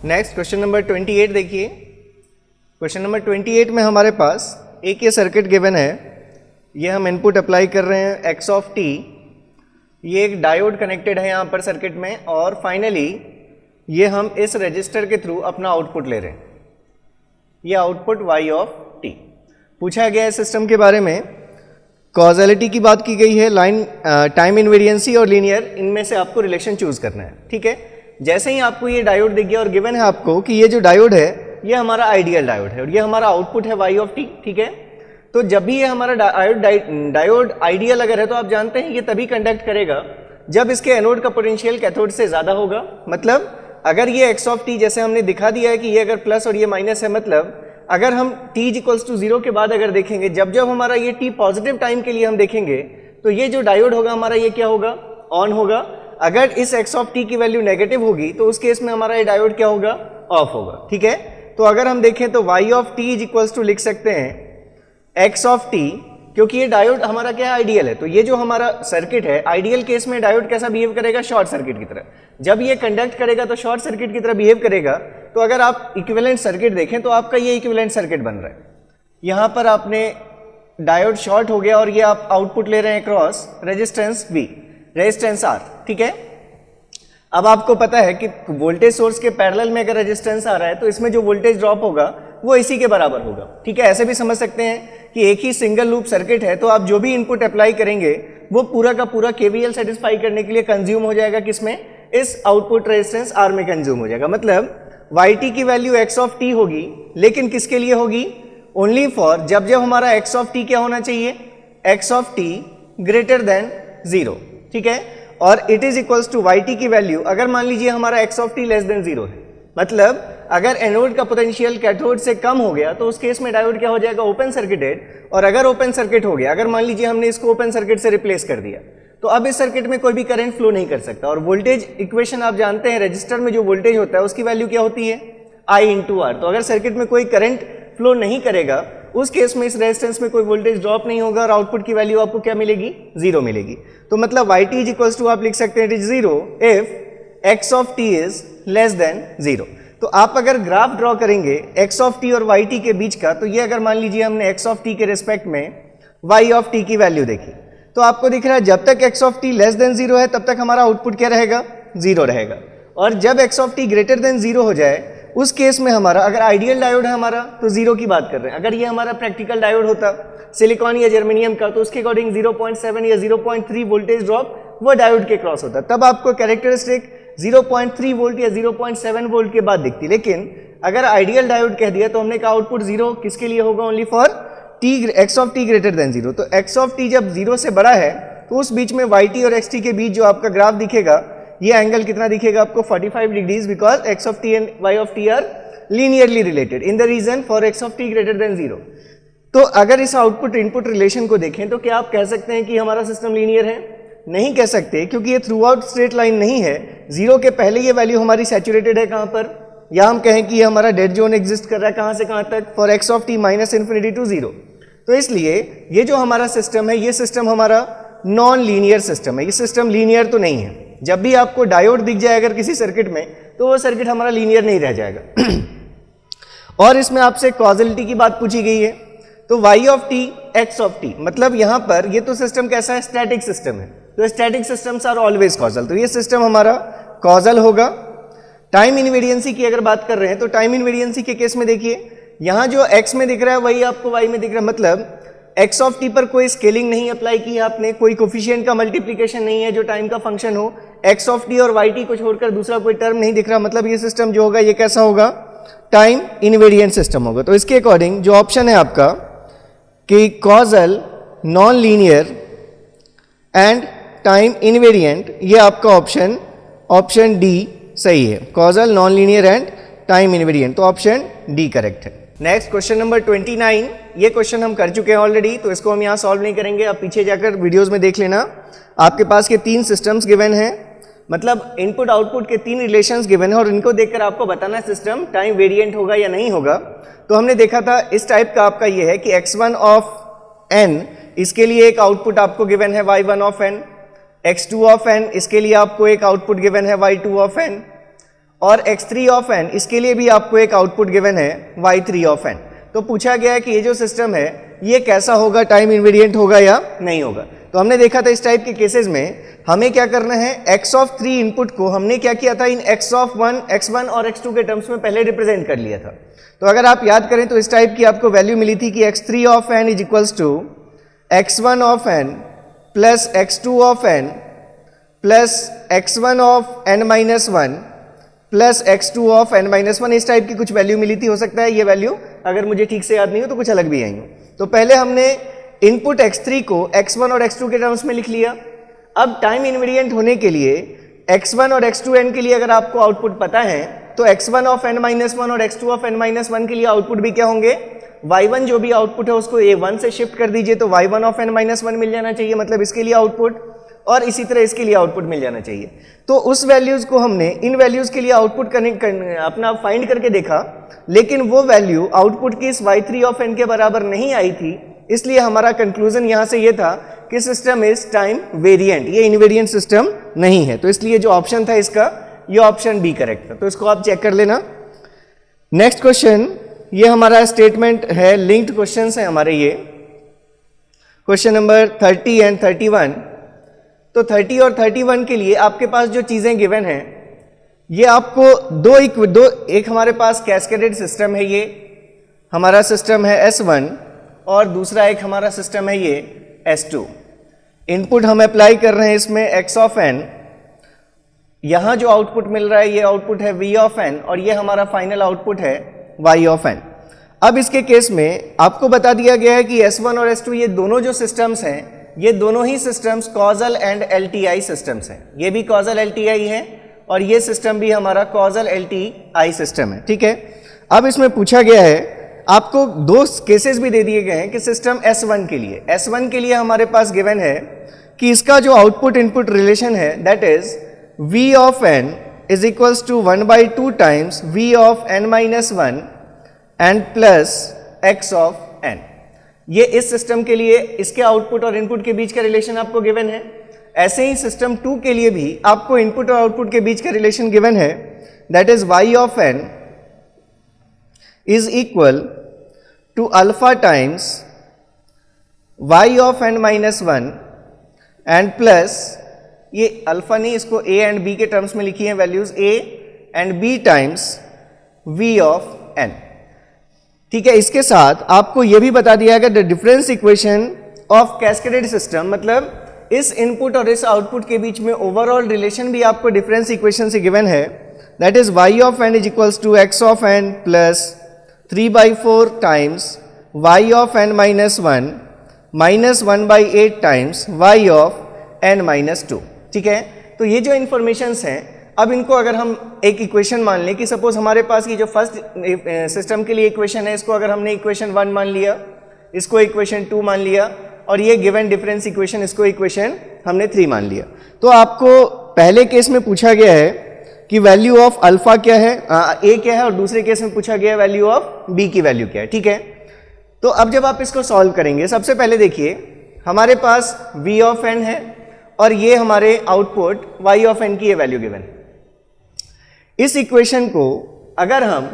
Next question number 28 देखिए। Question number 28 में हमारे पास एक ये सर्किट गिवन है, ये हम इनपुट अप्लाई कर रहे हैं एक्स ऑफ टी, ये एक डायोड कनेक्टेड है यहाँ पर सर्किट में, और फाइनली ये हम इस रजिस्टर के थ्रू अपना आउटपुट ले रहे हैं, ये आउटपुट वाई ऑफ टी। पूछा गया है सिस्टम के बारे में, कॉजलिटी की बात की गई है, लाइन टाइम इनवेरिएंसी और लीनियर, इनमें से आपको रिलेशन चूज करना है। ठीक है, जैसे ही आपको ये डायोड दिख गया और गिवन है आपको कि ये जो डायोड है ये हमारा आइडियल डायोड है और ये हमारा आउटपुट है वाई ऑफ टी। ठीक है, तो जब भी ये हमारा डायोड आइडियल अगर है तो आप जानते हैं ये तभी कंडक्ट करेगा जब इसके एनोड का पोटेंशियल कैथोड से ज्यादा होगा। मतलब अगर ये एक्स ऑफ टी जैसे हमने दिखा दिया है कि ये अगर प्लस और ये माइनस है, मतलब अगर हम t इक्वल्स टू 0 के बाद अगर देखेंगे, जब जब हमारा ये t पॉजिटिव टाइम के लिए हम देखेंगे तो ये जो डायोड होगा हमारा ये क्या होगा, ऑन होगा। अगर इस x ऑफ t की वैल्यू नेगेटिव होगी तो उस केस में हमारा ये डायोड क्या होगा, ऑफ होगा। ठीक है, तो अगर हम देखें तो y of t equals to लिख सकते हैं x ऑफ t, क्योंकि ये डायोड हमारा क्या है, आइडियल है। तो ये जो हमारा सर्किट है आइडियल केस में डायोड कैसा बिहेव करेगा, शॉर्ट सर्किट की तरह। जब ये कंडक्ट करेगा तो शॉर्ट सर्किट की तरह बिहेव करेगा। तो अगर आप इक्विवेलेंट सर्किट देखें तो आपका ये इक्विवेलेंट सर्किट बन रहा है। यहाँ पर आपने डायोड शॉर्ट हो गया और ये आप आउटपुट ले रहे हैं cross resistance V, resistance R। ठीक है, अब आपको पता है कि वोल्टेज सोर्स के पैरेलल में अगर रेजिस्टेंस आ रहा है तो इसमें जो वोल्टेज ड्रॉप होगा वो इसी के बराबर होगा। ठीक है, ऐसे भी समझ सकते हैं कि एक ही सिंगल लूप सर्किट है तो आप जो भी इनपुट अप्लाई करेंगे वो पूरा का पूरा KVL सेटिस्फाई करने के लिए कंज्यूम हो जाएगा, किसमें, इस आउटपुट रेजिस्टेंस R में कंज्यूम हो जाएगा। मतलब yt की वैल्यू x ऑफ t होगी, लेकिन किसके लिए होगी, ओनली फॉर जब जब हमारा x ऑफ t क्या होना चाहिए, x of t greater than 0। ठीक है, और it is equals to yt की वैल्यू, अगर मान लीजिए हमारा x of t less than 0 है, मतलब अगर एनोड का पोटेंशियल कैथोड से कम हो गया तो उस केस में डायोड क्या हो जाएगा, ओपन सर्किटेड। और अगर ओपन सर्किट हो गया, अगर मान लीजिए हमने इसको ओपन सर्किट से रिप्लेस कर दिया, तो अब इस सर्किट में कोई भी करंट फ्लो नहीं कर सकता। और वोल्टेज इक्वेशन आप जानते हैं, रजिस्टर में जो वोल्टेज होता है उसकी वैल्यू क्या होती है, I इंटू आर। तो अगर सर्किट में कोई करंट फ्लो नहीं करेगा उस केस में इस रेजिस्टेंस में कोई वोल्टेज ड्रॉप नहीं होगा और आउटपुट की वैल्यू आपको क्या मिलेगी, 0 मिलेगी। तो मतलब yt इज इक्वल्स टू आप लिख सकते हैं it is 0 if x of t is less than 0। तो आप अगर ग्राफ ड्रॉ करेंगे x ऑफ t और yt के बीच का, तो ये अगर मान लीजिए हमने x ऑफ t के रिस्पेक्ट में y ऑफ t की वैल्यू देखी तो आपको दिख रहा है जब तक x of t less than 0 है तब तक हमारा आउटपुट क्या रहेगा, 0 रहेगा। और जब x of t greater than 0 हो जाए उस केस में हमारा, अगर आइडियल डायोड है हमारा तो 0 की बात कर रहे हैं, अगर ये हमारा प्रैक्टिकल डायोड होता सिलिकॉन या जर्मेनियम का तो उसके अकॉर्डिंग 0.7 या 0.3 वोल्टेज ड्रॉप वो डायोड के क्रॉस होता, तब आपको कैरेक्टरिस्टिक 0.3 वोल्ट या 0.7 वोल्ट के बाद दिखती। लेकिन अगर आइडियल डायोड कह दिया तो हमने कहा आउटपुट 0 किसके लिए होगा, only for x of t greater than 0। तो x ऑफ t जब 0 से बड़ा है तो उस बीच में yt और xt के बीच जो आपका ग्राफ दिखेगा ये एंगल कितना दिखेगा आपको, 45 degrees, because x of t and y of t are linearly related in the region for x of t greater than 0। तो अगर इस आउटपुट इनपुट रिलेशन को देखें तो क्या आप कह सकते हैं कि हमारा सिस्टम लीनियर है, नहीं कह सकते, क्योंकि ये थ्रू आउट स्ट्रेट लाइन नहीं है। 0 के पहले ये वैल्यू हमारी सैचुरेटेड है कहां पर, या हम कहें कि ये हमारा डेड जोन एग्जिस्ट कर रहा है कहां से कहां तक, for x of t minus infinity to 0। तो इसलिए ये जो हमारा सिस्टम है ये सिस्टम हमारा नॉन लीनियर सिस्टम है, ये सिस्टम लीनियर तो नहीं है। जब भी आपको डायोड दिख जाए अगर किसी सर्किट में तो वो सर्किट हमारा लीनियर नहीं रह जाएगा। और इसमें आपसे कॉजलिटी की बात पूछी गई है, तो y of t x of t, मतलब यहां पर ये तो सिस्टम कैसा है, स्टैटिक सिस्टम है, तो static systems are always causal, तो ये सिस्टम हमारा कॉजल होगा। टाइम इनवेरिएंसी की अगर बात कर रहे हैं तो टाइम इनवेरिएंसी के केस में देखिए यहां जो x में दिख रहा है वही आपको y में दिख रहा है, मतलब x ऑफ t पर कोई स्केलिंग नहीं अप्लाई की है आपने, कोई कोफिशिएंट का मल्टीप्लीकेशन नहीं है जो टाइम का फंक्शन हो, x ऑफ t और yt को छोड़कर दूसरा कोई टर्म नहीं दिख रहा, मतलब ये सिस्टम जो होगा ये कैसा होगा, टाइम इनवेरिएंट सिस्टम होगा। तो इसके अकॉर्डिंग जो ऑप्शन है आपका कि causal, non linear and time invariant, ये आपका ऑप्शन डी सही है, causal, non linear and time invariant, तो ऑप्शन डी करेक्ट है। नेक्स्ट क्वेश्चन नंबर 29, ये क्वेश्चन हम कर चुके हैं ऑलरेडी, तो इसको हम यहाँ सॉल्व नहीं करेंगे, आप पीछे जाकर वीडियोस में देख लेना। आपके पास के 3 सिस्टम्स गिवन हैं, मतलब इनपुट आउटपुट के 3 रिलेशंस गिवन है और इनको देखकर आपको बताना सिस्टम टाइम वेरिएंट होगा या नहीं होगा। तो हमने देखा था इस टाइप का आपका ये है कि x1 ऑफ n, इसके लिए एक आउटपुट आपको गिवन है y1 of n, x2 of n, इसके लिए आपको एक आउटपुट गिवन है y2 ऑफ n, और x3 ऑफ n, इसके लिए भी आपको एक आउटपुट गिवन है y3 ऑफ n। तो पूछा गया है कि ये जो सिस्टम है ये कैसा होगा, टाइम इन्वेरिएंट होगा या नहीं होगा। तो हमने देखा था इस टाइप के केसेस में हमें क्या करना है, x ऑफ 3 इनपुट को हमने क्या किया था, इन x ऑफ 1, x1 और x2 के टर्म्स में पहले रिप्रेजेंट कर लिया था। तो अगर आप याद करें तो इस टाइप की आपको वैल्यू मिली थी कि x3 of n is equals to x1 of n plus x2 of n plus x1 of n minus 1 plus x2 of n minus 1। इस टाइप की कुछ वैल्यू मिली थी। हो सकता है ये वैल्यू अगर मुझे ठीक से याद नहीं हो तो कुछ अलग भी आई हो। तो पहले हमने इनपुट x3 को x1 और x2 के टर्म्स में लिख लिया। अब टाइम इन्वेरिएंट होने के लिए x1 और x2n के लिए अगर आपको आउटपुट पता है तो x1 ऑफ n माइनस 1 और x2 ऑफ n माइनस 1 के लिए आउटपुट भी क्या होंगे, y1 जो भी आउटपुट है उसको a1 से शिफ्ट कर दीजिए तो y1 ऑफ n माइनस 1 मिल जाना चाहिए, मतलब इसके लिए आउटपुट, और इसी तरह इसके लिए आउटपुट मिल जाना चाहिए। तो उस वैल्यूज को हमने इन वैल्यूज के लिए आउटपुट करने अपना फाइंड करके देखा, लेकिन वो वैल्यू आउटपुट की इस y3 ऑफ n के बराबर नहीं आई थी, इसलिए हमारा कंक्लूजन यहां से ये था कि सिस्टम इज टाइम वेरिएंट, ये इनवेरिएंट सिस्टम नहीं है। तो इसलिए जो ऑप्शन था इसका, ये ऑप्शन बी करेक्ट था। तो इसको आप चेक कर लेना। नेक्स्ट क्वेश्चन, ये हमारा स्टेटमेंट है, लिंक्ड क्वेश्चंस हैं हमारे ये, क्वेश्चन नंबर 30 एंड 31। तो 30 और 31 के लिए आपके पास जो चीजें गिवन हैं ये आपको एक हमारे पास कैस्केडेड सिस्टम है, ये हमारा सिस्टम है S1 और दूसरा एक हमारा सिस्टम है ये S2। इनपुट हम अप्लाई कर रहे हैं इसमें x ऑफ n, यहां जो आउटपुट मिल रहा है ये आउटपुट है v ऑफ n और ये हमारा फाइनल आउटपुट है y ऑफ n। अब इसके केस में आपको बता दिया गया है कि S1 और S2 ये दोनों जो सिस्टम्स हैं ये दोनों ही systems causal and LTI systems हैं। ये भी कॉजल LTI है और ये सिस्टम भी हमारा कॉजल LTI सिस्टम है, ठीक है। अब इसमें पूछा गया है, आपको दो केसेस भी दे दिए गए हैं कि सिस्टम S1 के लिए हमारे पास गिवन है कि इसका जो आउटपुट इनपुट रिलेशन है that is V of n is equals to 1/2 times V of n minus 1 and plus x of n। ये इस सिस्टम के लिए इसके आउटपुट और इनपुट के बीच का रिलेशन आपको गिवन है। ऐसे ही सिस्टम 2 के लिए भी आपको इनपुट और आउटपुट के बीच का रिलेशन गिवन है that is y of n is equal to alpha times y of n minus 1 and plus, ये अल्फा नहीं, इसको a एंड b के टर्म्स में लिखी है values, a and b times v of n, ठीक है। इसके साथ आपको यह भी बता दिया गया the difference equation of cascaded system, मतलब इस इनपुट और इस आउटपुट के बीच में ओवरऑल रिलेशन भी आपको डिफरेंस इक्वेशन से गिवन है that is y of n is equals to x of n plus 3/4 times y of n minus 1 minus 1/8 times y of n minus 2, ठीक है। तो ये जो इंफॉर्मेशंस हैं, अब इनको अगर हम एक इक्वेशन मान लें कि सपोज हमारे पास की जो फर्स्ट सिस्टम के लिए इक्वेशन है, इसको अगर हमने इक्वेशन 1 मान लिया, इसको इक्वेशन 2 मान लिया और ये गिवन डिफरेंस इक्वेशन इसको इक्वेशन हमने 3 मान लिया, तो आपको पहले केस में पूछा गया है कि वैल्यू ऑफ अल्फा क्या है, ए क्या है, और दूसरे केस में पूछा गया वैल्यू ऑफ बी की वैल्यू क्या है, ठीक है। तो अब जब आप इसको सॉल्व करेंगे, सबसे पहले देखिए हमारे पास v ऑफ n है और ये हमारे आउटपुट y ऑफ n की ये वैल्यू गिवन। इस इक्वेशन को अगर हम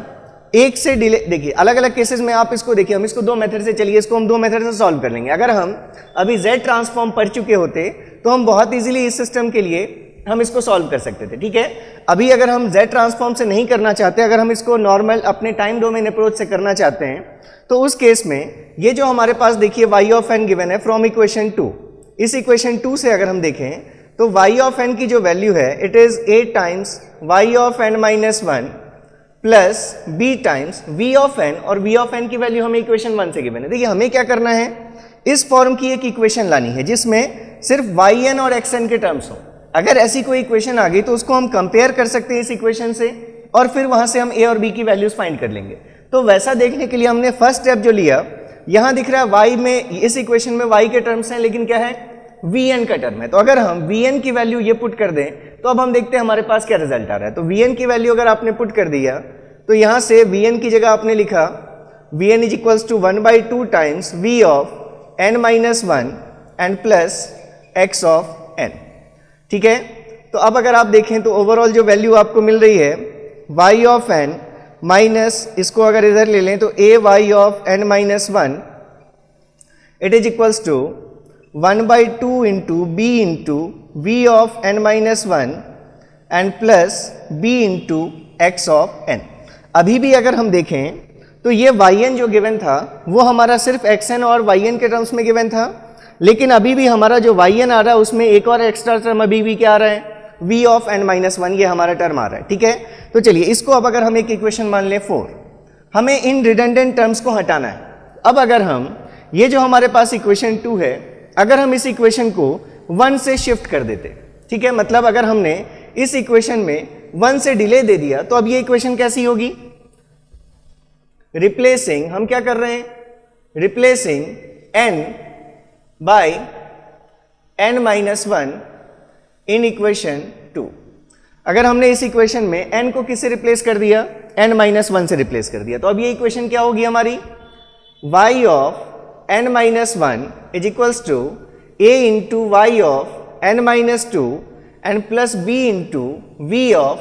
एक से डिले, देखिए अलग अलग केसेस में आप इसको देखिए, हम इसको दो मेथड से, चलिए इसको हम दो मेथड से सॉल्व कर लेंगे। अगर हम अभी z ट्रांसफॉर्म पढ़ चुके होते तो हम बहुत इजीली इस सिस्टम के लिए हम इसको सॉल्व कर सकते थे, ठीक है। अभी अगर हम z ट्रांसफॉर्म से नहीं करना चाहते, अगर हम इसको नॉर्मल अपने टाइम डोमेन अप्रोच से करना चाहते हैं, तो उस केस में ये जो हमारे पास देखिए y ऑफ n गिवन है फ्रॉम इक्वेशन 2, इस इक्वेशन 2 से अगर हम देखें तो y ऑफ n की जो वैल्यू है it is 8 times y of n minus 1 plus b times v of n, और v ऑफ n की वैल्यू हमें इक्वेशन 1 से गिवन है। देखिए हमें क्या करना है, इस फॉर्म की एक इक्वेशन लानी है जिसमें सिर्फ yn और xn के टर्म्स हो। अगर ऐसी कोई इक्वेशन आ गई तो उसको हम कंपेयर कर सकते हैं इस इक्वेशन से और फिर वहां से हम a और b की वैल्यूज फाइंड कर लेंगे। तो वैसा देखने के लिए हमने फर्स्ट स्टेप जो लिया, यहां दिख रहा है y में, इस इक्वेशन में y के टर्म्स हैं लेकिन क्या है vn का टर्म है। तो अगर हम vn की वैल्यू ये पुट कर दें तो अब हम देखते हैं हमारे पास क्या रिजल्ट आ रहा है। तो vn की वैल्यू अगर आपने पुट कर दिया तो यहां से vn की जगह आपने लिखा vn is equals to 1/2 times v of n minus 1 and plus x of n, ठीक है। तो अब अगर आप देखें तो ओवरऑल जो वैल्यू आपको मिल रही है वाई ऑफ एन माइनस, इसको अगर इधर ले लें तो a y of N minus one, it is equals to 1/2 into b into we of N minus one and plus b into x of n. अभी भी अगर हम देखें तो ये वाई एन जो गिवन था वो हमारा सिर्फ एक्स एन और वाई एन के टर्म्स में गिवन था, लेकिन अभी भी हमारा जो वाई एन आ रहा है उसमें एक और एक्स्ट्रा टर्म अभी भी क्या आ रहा है, v of n minus one, ये हमारा टर्म आ रहा है। ठीक है, तो चलिए इसको अब अगर हम एक इक्वेशन मान लें 4, हमें इन रिडंडेंट टर्म्स को हटाना है। अब अगर हम ये जो हमारे पास इक्वेशन 2 है, अगर हम इस इक्वेशन को 1 से शिफ्ट कर देते, ठीक है, मतलब अगर हमने इस इक्वेशन में 1 से डिले दे दिया तो अब ये इक्वेशन कैसी होगी, रिप्लेसिंग, हम क्या कर रहे हैं, replacing n by n minus one in equation 2। अगर हमने इस इक्वेशन में n को किससे रिप्लेस कर दिया, n माइनस वन से रिप्लेस कर दिया, तो अब ये इक्वेशन क्या होगी हमारी, y of n minus one is equals to a into Y of n minus two and plus b into we of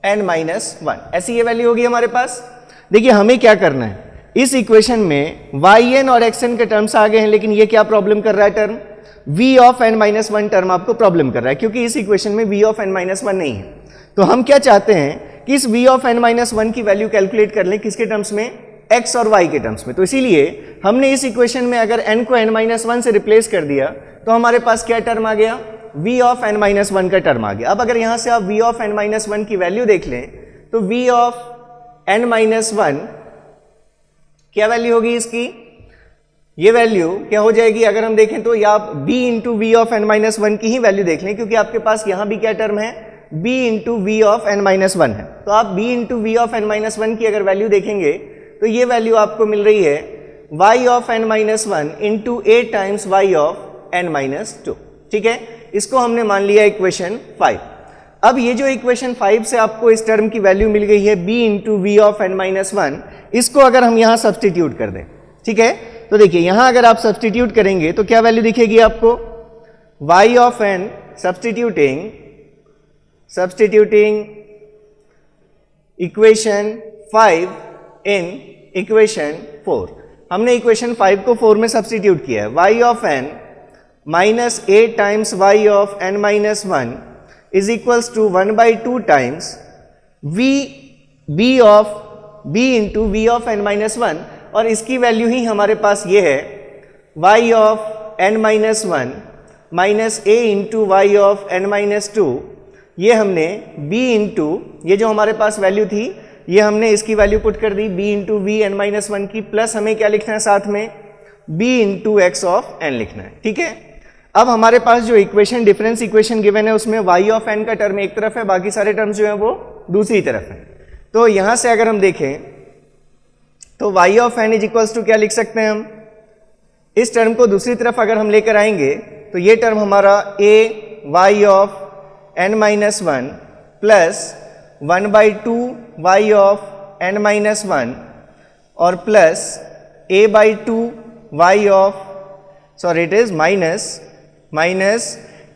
n minus one. ऐसी ये वैल्यू होगी हमारे पास। देखिए हमें क्या करना है, इस इक्वेशन में yn और xn के टर्म्स आ गए हैं, लेकिन ये क्या प्रॉब्लम कर रहा है, term v of n minus one term आपको प्रॉब्लम कर रहा है, क्योंकि इस इक्वेशन में v of n minus one नहीं है। तो हम क्या चाहते हैं कि इस v of n minus one की वैल्यू कैलकुलेट कर लें, किसके टर्म्स में, x और y के टर्म्स में। तो इसीलिए हमने इस इक्वेशन में अगर n को n माइनस वन से रिप्लेस कर दिया तो हमारे पास क्या टर्म आ गया, v of n minus one का टर्म आ गया। अब अगर यहां से आप v of n minus one की वैल्यू देख लें तो v of n minus one क्या वैल्यू होगी इसकी, ये वैल्यू क्या हो जाएगी, अगर हम देखें तो या आप b into we of N minus one की ही वैल्यू देख लें, क्योंकि आपके पास यहां भी क्या टर्म है, b into we of N minus one है। तो आप b into we of N minus one की अगर वैल्यू देखेंगे तो ये वैल्यू आपको मिल रही है y of n minus one into A times y of n minus to. ठीक है, इसको हमने मान लिया इक्वेशन 5। अब ये जो इक्वेशन 5 से आपको इस टर्म की वैल्यू मिल गई है b into we of n minus one, इसको अगर हम यहाँ सब्सटीट्यूट कर दें, ठीक है, तो देखिए यहां अगर आप सब्सटीट्यूट करेंगे तो क्या वैल्यू दिखेगी आपको, y of n substituting equation 5 in equation 4। हमने इक्वेशन 5 को 4 में सब्सटीट्यूट किया है, y of n minus A times y of n minus one is equals to 1/2 times b of b into we of n minus one, और इसकी value ही हमारे पास ये है y of n minus one minus A into Y of n minus two. ये हमने b into, ये जो हमारे पास वैल्यू थी ये हमने इसकी वैल्यू पुट कर दी b into V N minus one की, प्लस हमें क्या लिखना है साथ में, b into x of n लिखना है। ठीक है, अब हमारे पास जो इक्वेशन डिफरेंस इक्वेशन गिवन है उसमें y ऑफ n का टर्म एक तरफ है, बाकी सारे टर्म्स जो है वो दूसरी तरफ है। तो यहां से अगर हम देखें तो y of n is equals to क्या लिख सकते हैं हम, इस टर्म को दूसरी तरफ अगर हम लेकर आएंगे तो ये टर्म हमारा a y of n minus one plus 1/2 y of n minus one और plus a/2 y of, sorry it is minus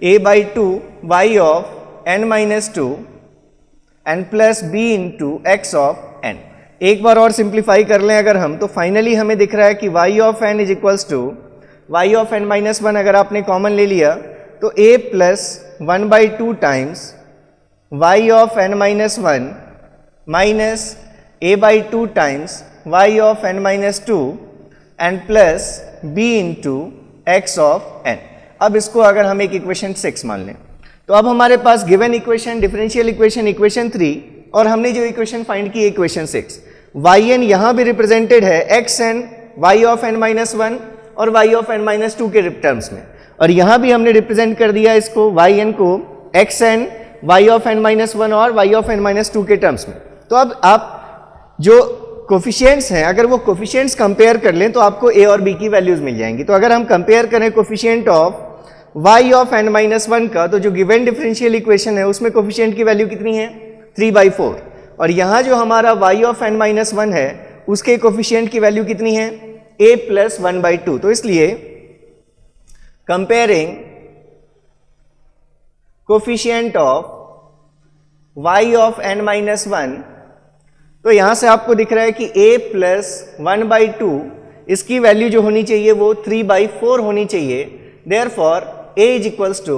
a/2 y of n minus two and plus b into x of n। एक बार और simplify कर लें अगर हम, तो finally हमें दिख रहा है कि y of n is equals to y of n minus one, अगर आपने कॉमन ले लिया तो a plus 1/2 times y of n minus one minus a/2 times y of n minus two and plus b into x of n। अब इसको अगर हम एक इक्वेशन 6 मान लें तो अब हमारे पास given equation, differential equation, equation 3, और हमने जो इक्वेशन फाइंड की इक्वेशन 6, yn यहां भी रिप्रेजेंटेड है xn y of n minus one और y of n minus two के टर्म्स में, और यहां भी हमने रिप्रेजेंट कर दिया इसको yn को xn y of n minus one और y of n minus two के टर्म्स में। तो अब आप जो कोफिशिएंट्स हैं अगर वो कोफिशिएंट्स कंपेयर कर लें तो आपको a और b की वैल्यूज मिल जाएंगी। तो अगर हम कंपेयर करें coefficient of y of n minus one का, तो जो गिवन डिफरेंशियल इक्वेशन है उसमें कोफिशिएंट की वैल्यू कितनी है, 3/4, और यहाँ जो हमारा y of n minus one है उसके कोफिशिएंट की वैल्यू कितनी है, a प्लस 1/2। तो इसलिए comparing coefficient of y of n minus one तो यहां से आपको दिख रहा है कि a प्लस 1/2 इसकी वैल्यू जो होनी चाहिए वो 3/4 होनी चाहिए। Therefore a is equals to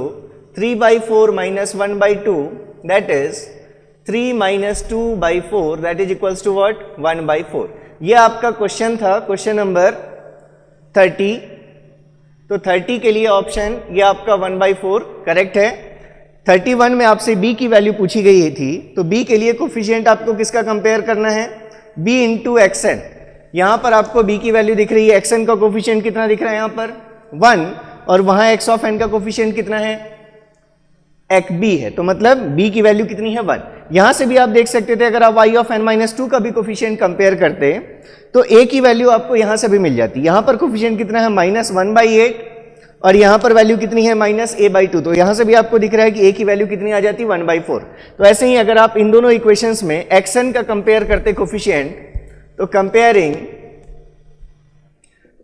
3/4 minus 1/2 that is 3 minus 2/4 that is equals to what 1/4। ये आपका क्वेश्चन था, क्वेश्चन नंबर 30। तो 30 के लिए ऑप्शन ये आपका 1/4 करेक्ट है। 31 में आपसे b की वैल्यू पूछी गई थी, तो b के लिए कोफिशिएंट आपको किसका कंपेयर करना है, b इंटू xn। यहां पर आपको b की वैल्यू दिख रही है, xn का कोफिशिएंट कितना दिख रहा है यहां पर 1, और वहां x ऑफ n का कोफिशिएंट कितना है b है, तो मतलब b की वैल्यू कितनी है 1। यहां से भी आप देख सकते थे अगर आप y ऑफ n माइनस 2 का भी कोफिशिएंट कंपेयर करते तो a की वैल्यू आपको यहां से भी मिल जाती। यहां पर कोफिशिएंट कितना है -1/8 और यहां पर वैल्यू कितनी है -a/2, तो यहां से भी आपको दिख रहा है कि a की वैल्यू कितनी आ जाती 1/4। तो ऐसे ही अगर आप इन दोनों इक्वेशंस में xn का कंपेयर करते कोफिशिएंट, तो comparing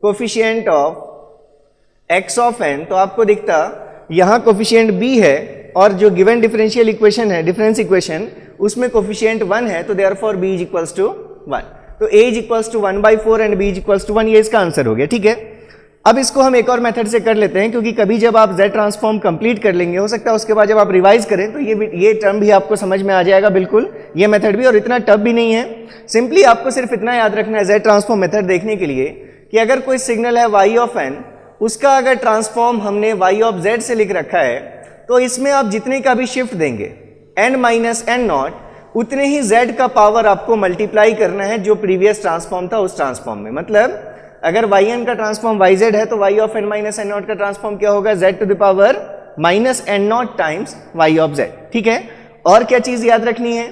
coefficient of x of n, तो आपको दिखता यहां कोफिशिएंट b है और जो गिवन डिफरेंशियल इक्वेशन है, डिफरेंस इक्वेशन, उसमें कोफिशिएंट 1 है, तो therefore b is equals to 1। तो a is equals to 1/4 and b is equals to 1, ये इसका आंसर हो गया। ठीक है, अब इसको हम एक और मेथड से कर लेते हैं, क्योंकि कभी जब आप z ट्रांसफॉर्म कंप्लीट कर लेंगे, हो सकता है उसके बाद जब आप रिवाइज करें तो ये टर्म भी आपको समझ में आ जाएगा बिल्कुल, ये मेथड भी, और इतना टफ भी नहीं है। सिंपली आपको सिर्फ इतना याद रखना है z ट्रांसफॉर्म मेथड देखने के लिए कि अगर कोई सिग्नल है y ऑफ n, उसका अगर ट्रांसफॉर्म हमने y ऑफ z से लिख रखा है, तो इसमें आप जितने का भी शिफ्ट देंगे n माइनस n0, उतने ही z का पावर आपको मल्टीप्लाई करना है जो प्रीवियस ट्रांसफॉर्म था उस ट्रांसफॉर्म में। मतलब अगर yn का ट्रांसफॉर्म yz है तो y of n minus n0 का ट्रांसफॉर्म क्या होगा, z to the power minus n0 times y of z। ठीक है, और क्या चीज याद रखनी है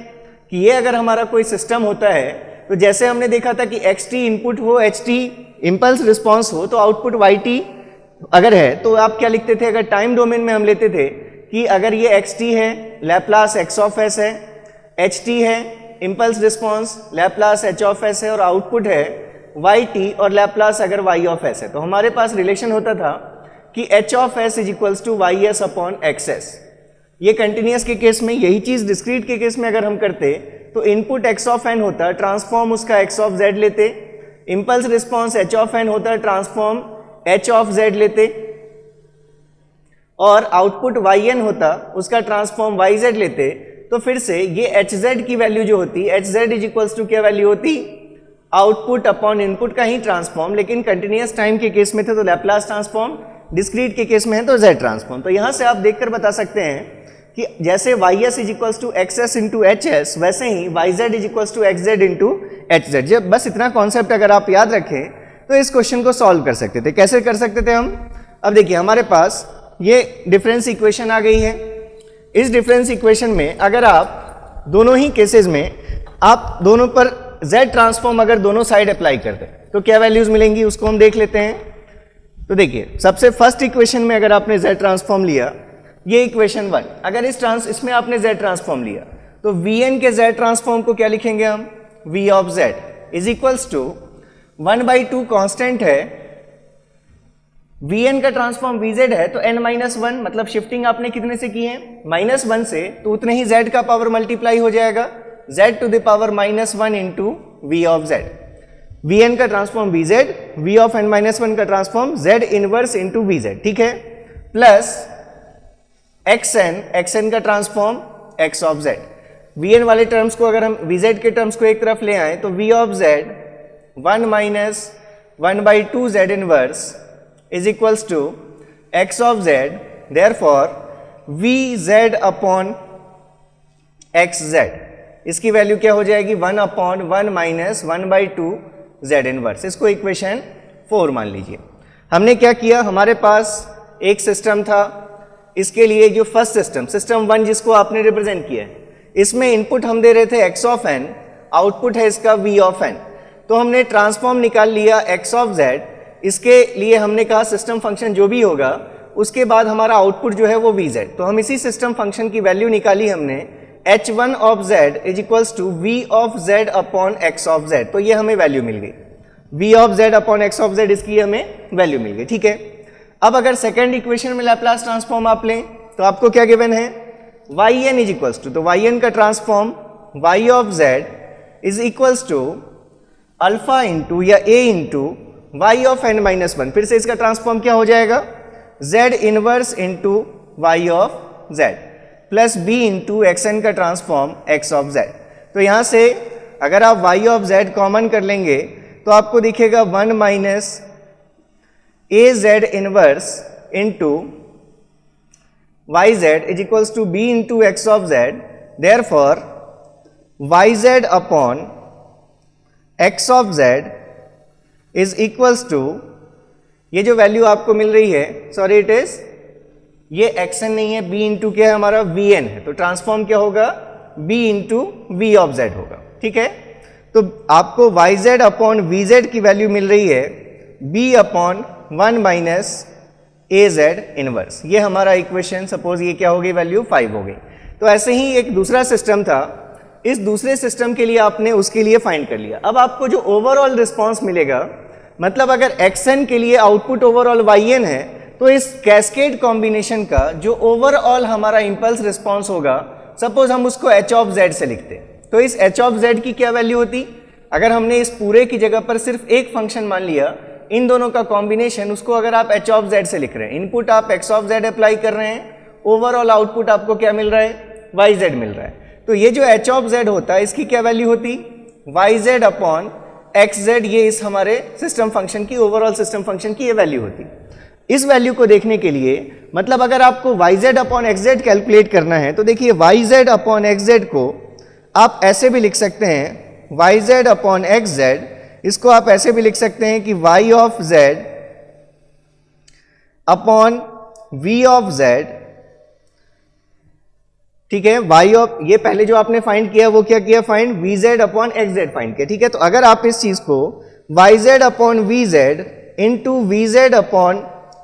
कि ये अगर हमारा कोई सिस्टम होता है, तो जैसे हमने देखा था कि xt इनपुट हो, ht इंपल्स रिस्पॉन्स हो, तो आउटपुट yt अगर है तो आप क्या लिखते थे, अगर टाइम डोमेन में हम लेते थे कि अगर ये xt है लैप्लास x ऑफ s है, ht है impulse response Laplace h of s है, और आउटपुट है yt और लैप्लास अगर y ऑफ s है, तो हमारे पास रिलेशन होता था कि h of s is equals to ys upon xs। ये कंटिन्यूअस के केस में, यही चीज डिस्क्रीट के केस में अगर हम करते तो इनपुट x ऑफ n होता, ट्रांसफॉर्म उसका x ऑफ z लेते, impulse response h of n होता, ट्रांसफॉर्म h ऑफ z लेते, और आउटपुट yn होता, उसका ट्रांसफॉर्म yz लेते। तो फिर से ये hz की वैल्यू जो होती, hz इज इक्वल्स टू क्या वैल्यू होती, आउटपुट अपॉन इनपुट का ही ट्रांसफॉर्म, लेकिन कंटिन्यूअस टाइम के केस में थे तो लैप्लास ट्रांसफॉर्म, डिस्क्रीट के केस में है तो z ट्रांसफॉर्म। तो यहां से आप देखकर बता सकते हैं कि जैसे ys is equals to xs into hs, वैसे ही yz is equals to xz into hz। जब बस इतना कॉन्सेप्ट अगर आप याद रखें तो इस क्वेश्चन को सॉल्व कर सकते थे। कैसे कर सकते थे हम, अब देखिए हमारे पास ये डिफरेंस इक्वेशन आ गई है। इस डिफरेंस इक्वेशन में अगर आप दोनों ही केसेस में आप दोनों पर z ट्रांसफॉर्म अगर दोनों साइड अप्लाई करते तो क्या वैल्यूज मिलेंगी, उसको हम देख लेते हैं। तो देखिए सबसे फर्स्ट इक्वेशन में अगर आपने z ट्रांसफॉर्म लिया, ये इक्वेशन 1, अगर इसमें आपने z ट्रांसफॉर्म लिया तो vn के z ट्रांसफॉर्म को क्या लिखेंगे हम, v of z is equals to 1/2 constant है, vn का ट्रांसफॉर्म vz है तो n-1, मतलब शिफ्टिंग आपने कितने से की है, -1 से, तो उतने ही z का पावर मल्टीप्लाई हो जाएगा, z to the power -1 into v of z। vn का transform vz, v of n-1 का transform z inverse into vz। ठीक है, प्लस xn का transform x of z। vn वाले टर्म्स को अगर हम vz के टर्म्स को एक तरफ ले आए तो v of z 1 minus 1/2 z inverse is equals to x of z, therefore vz upon xz, इसकी वैल्यू क्या हो जाएगी 1/1 माइनस 1/2 z इनवर्स। इसको इक्वेशन 4 मान लीजिए। हमने क्या किया, हमारे पास एक सिस्टम था, इसके लिए जो फर्स्ट सिस्टम 1 जिसको आपने रिप्रेजेंट किया है, इसमें इनपुट हम दे रहे थे x ऑफ n, आउटपुट है इसका v ऑफ n। तो हमने ट्रांसफॉर्म निकाल लिया x ऑफ z, इसके लिए हमने कहा सिस्टम फंक्शन जो भी होगा उसके बाद हमारा आउटपुट जो है वो vz। तो हम इसी सिस्टम फंक्शन की वैल्यू निकाली हमने, h1 of z is equals to v of z upon x of z। तो ये हमें वैल्यू मिल गई, v of z upon x of z, इसकी हमें वैल्यू मिल गई। ठीक है, अब अगर सेकेंड इक्वेशन में लैप्लास ट्रांसफॉर्म आप लें तो आपको क्या गिवन है, yn इज इक्वल्स टू, तो yn का transform y of z is equals to alpha into या a into Y of N minus one. फिर से इसका ट्रांसफॉर्म क्या हो जाएगा, z inverse into Y of z plus b into x n का ट्रांसफॉर्म x ऑफ z। तो यहां से अगर आप y ऑफ z कॉमन कर लेंगे तो आपको दिखेगा 1 minus A Z inverse into Y Z is equals to b into x of z। Therefore Y Z upon X of z is equals to, ये जो वैल्यू आपको मिल रही है, सॉरी इट इज, ये xn नहीं है, b इंटू क्या है हमारा vn है, तो ट्रांसफॉर्म क्या होगा b into we of z होगा। ठीक है, तो आपको yz अपॉन vz की वैल्यू मिल रही है b अपॉन 1 माइनस ए जेड इनवर्स। ये हमारा इक्वेशन, सपोज ये क्या हो गई, वैल्यू 5 हो गई। तो ऐसे ही एक दूसरा सिस्टम था, इस दूसरे सिस्टम के लिए आपने उसके लिए फाइंड कर लिया। अब आपको जो ओवरऑल रिस्पॉन्स मिलेगा, मतलब अगर xn के लिए आउटपुट ओवरऑल yn है, तो इस कैस्केड कॉम्बिनेशन का जो ओवरऑल हमारा इंपल्स रिस्पॉन्स होगा, सपोज हम उसको h ऑफ z से लिखते, तो इस h ऑफ z की क्या वैल्यू होती, अगर हमने इस पूरे की जगह पर सिर्फ एक फंक्शन मान लिया, इन दोनों का कॉम्बिनेशन, उसको अगर आप h ऑफ z से लिख रहे हैं, इनपुट आप x ऑफ z अप्लाई कर रहे हैं, ओवरऑल आउटपुट आपको क्या मिल रहा है, yz मिल रहा है। तो ये जो h ऑफ z होता है, इसकी क्या वैल्यू होती, yz अपॉन xz, ये इस हमारे सिस्टम फंक्शन की, ओवरऑल सिस्टम फंक्शन की ये वैल्यू होती। इस वैल्यू को देखने के लिए, मतलब अगर आपको yz अपॉन xz कैलकुलेट करना है, तो देखिए yz अपॉन xz को आप ऐसे भी लिख सकते हैं, yz अपॉन xz, इसको आप ऐसे भी लिख सकते हैं कि y of z upon v of z। ठीक है, y ऑफ, ये पहले जो आपने फाइंड किया वो क्या किया, find vz upon xz find किया। ठीक है, तो अगर आप इस चीज को yz upon vz into vz upon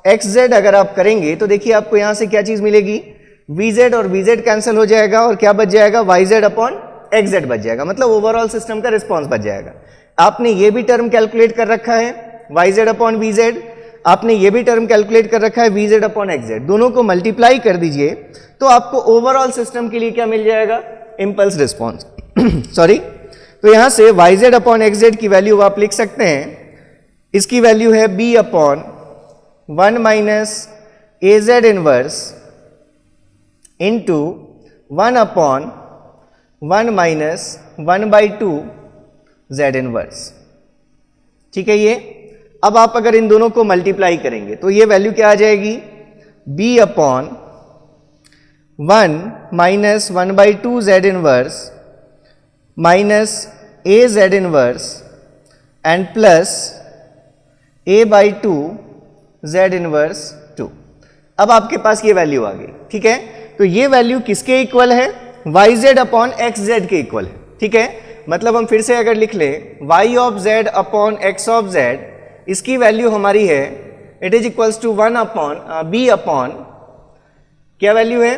xz अगर आप करेंगे, तो देखिए आपको यहां से क्या चीज मिलेगी, vz और vz कैंसिल हो जाएगा और क्या बच जाएगा, yz अपॉन xz बच जाएगा, मतलब ओवरऑल सिस्टम का रिस्पॉन्स बच जाएगा। आपने ये भी टर्म कैलकुलेट कर रखा है yz अपॉन vz, आपने ये भी टर्म कैलकुलेट कर रखा है vz अपॉन xz, दोनों को मल्टीप्लाई कर दीजिए तो आपको ओवरऑल सिस्टम के लिए क्या मिल जाएगा, इंपल्स रिस्पॉन्स। सॉरी, तो यहां से yz अपॉन xz की वैल्यू आप लिख सकते हैं, इसकी वैल्यू है b अपॉन 1 माइनस ए Z inverse into 1 upon 1 minus 1/2 z inverse. ठीक है, ये अब आप अगर इन दोनों को मल्टीप्लाई करेंगे तो ये वैल्यू क्या आ जाएगी, b upon 1 minus 1/2 z inverse minus A Z inverse and plus a/2 z inverse 2। अब आपके पास ये वैल्यू आ गई। ठीक है, तो ये वैल्यू किसके इक्वल है, yz अपॉन xz के इक्वल है। ठीक है, मतलब हम फिर से अगर लिख लें y of z upon x of z, इसकी वैल्यू हमारी है, it is equals to 1 upon b upon, क्या वैल्यू है,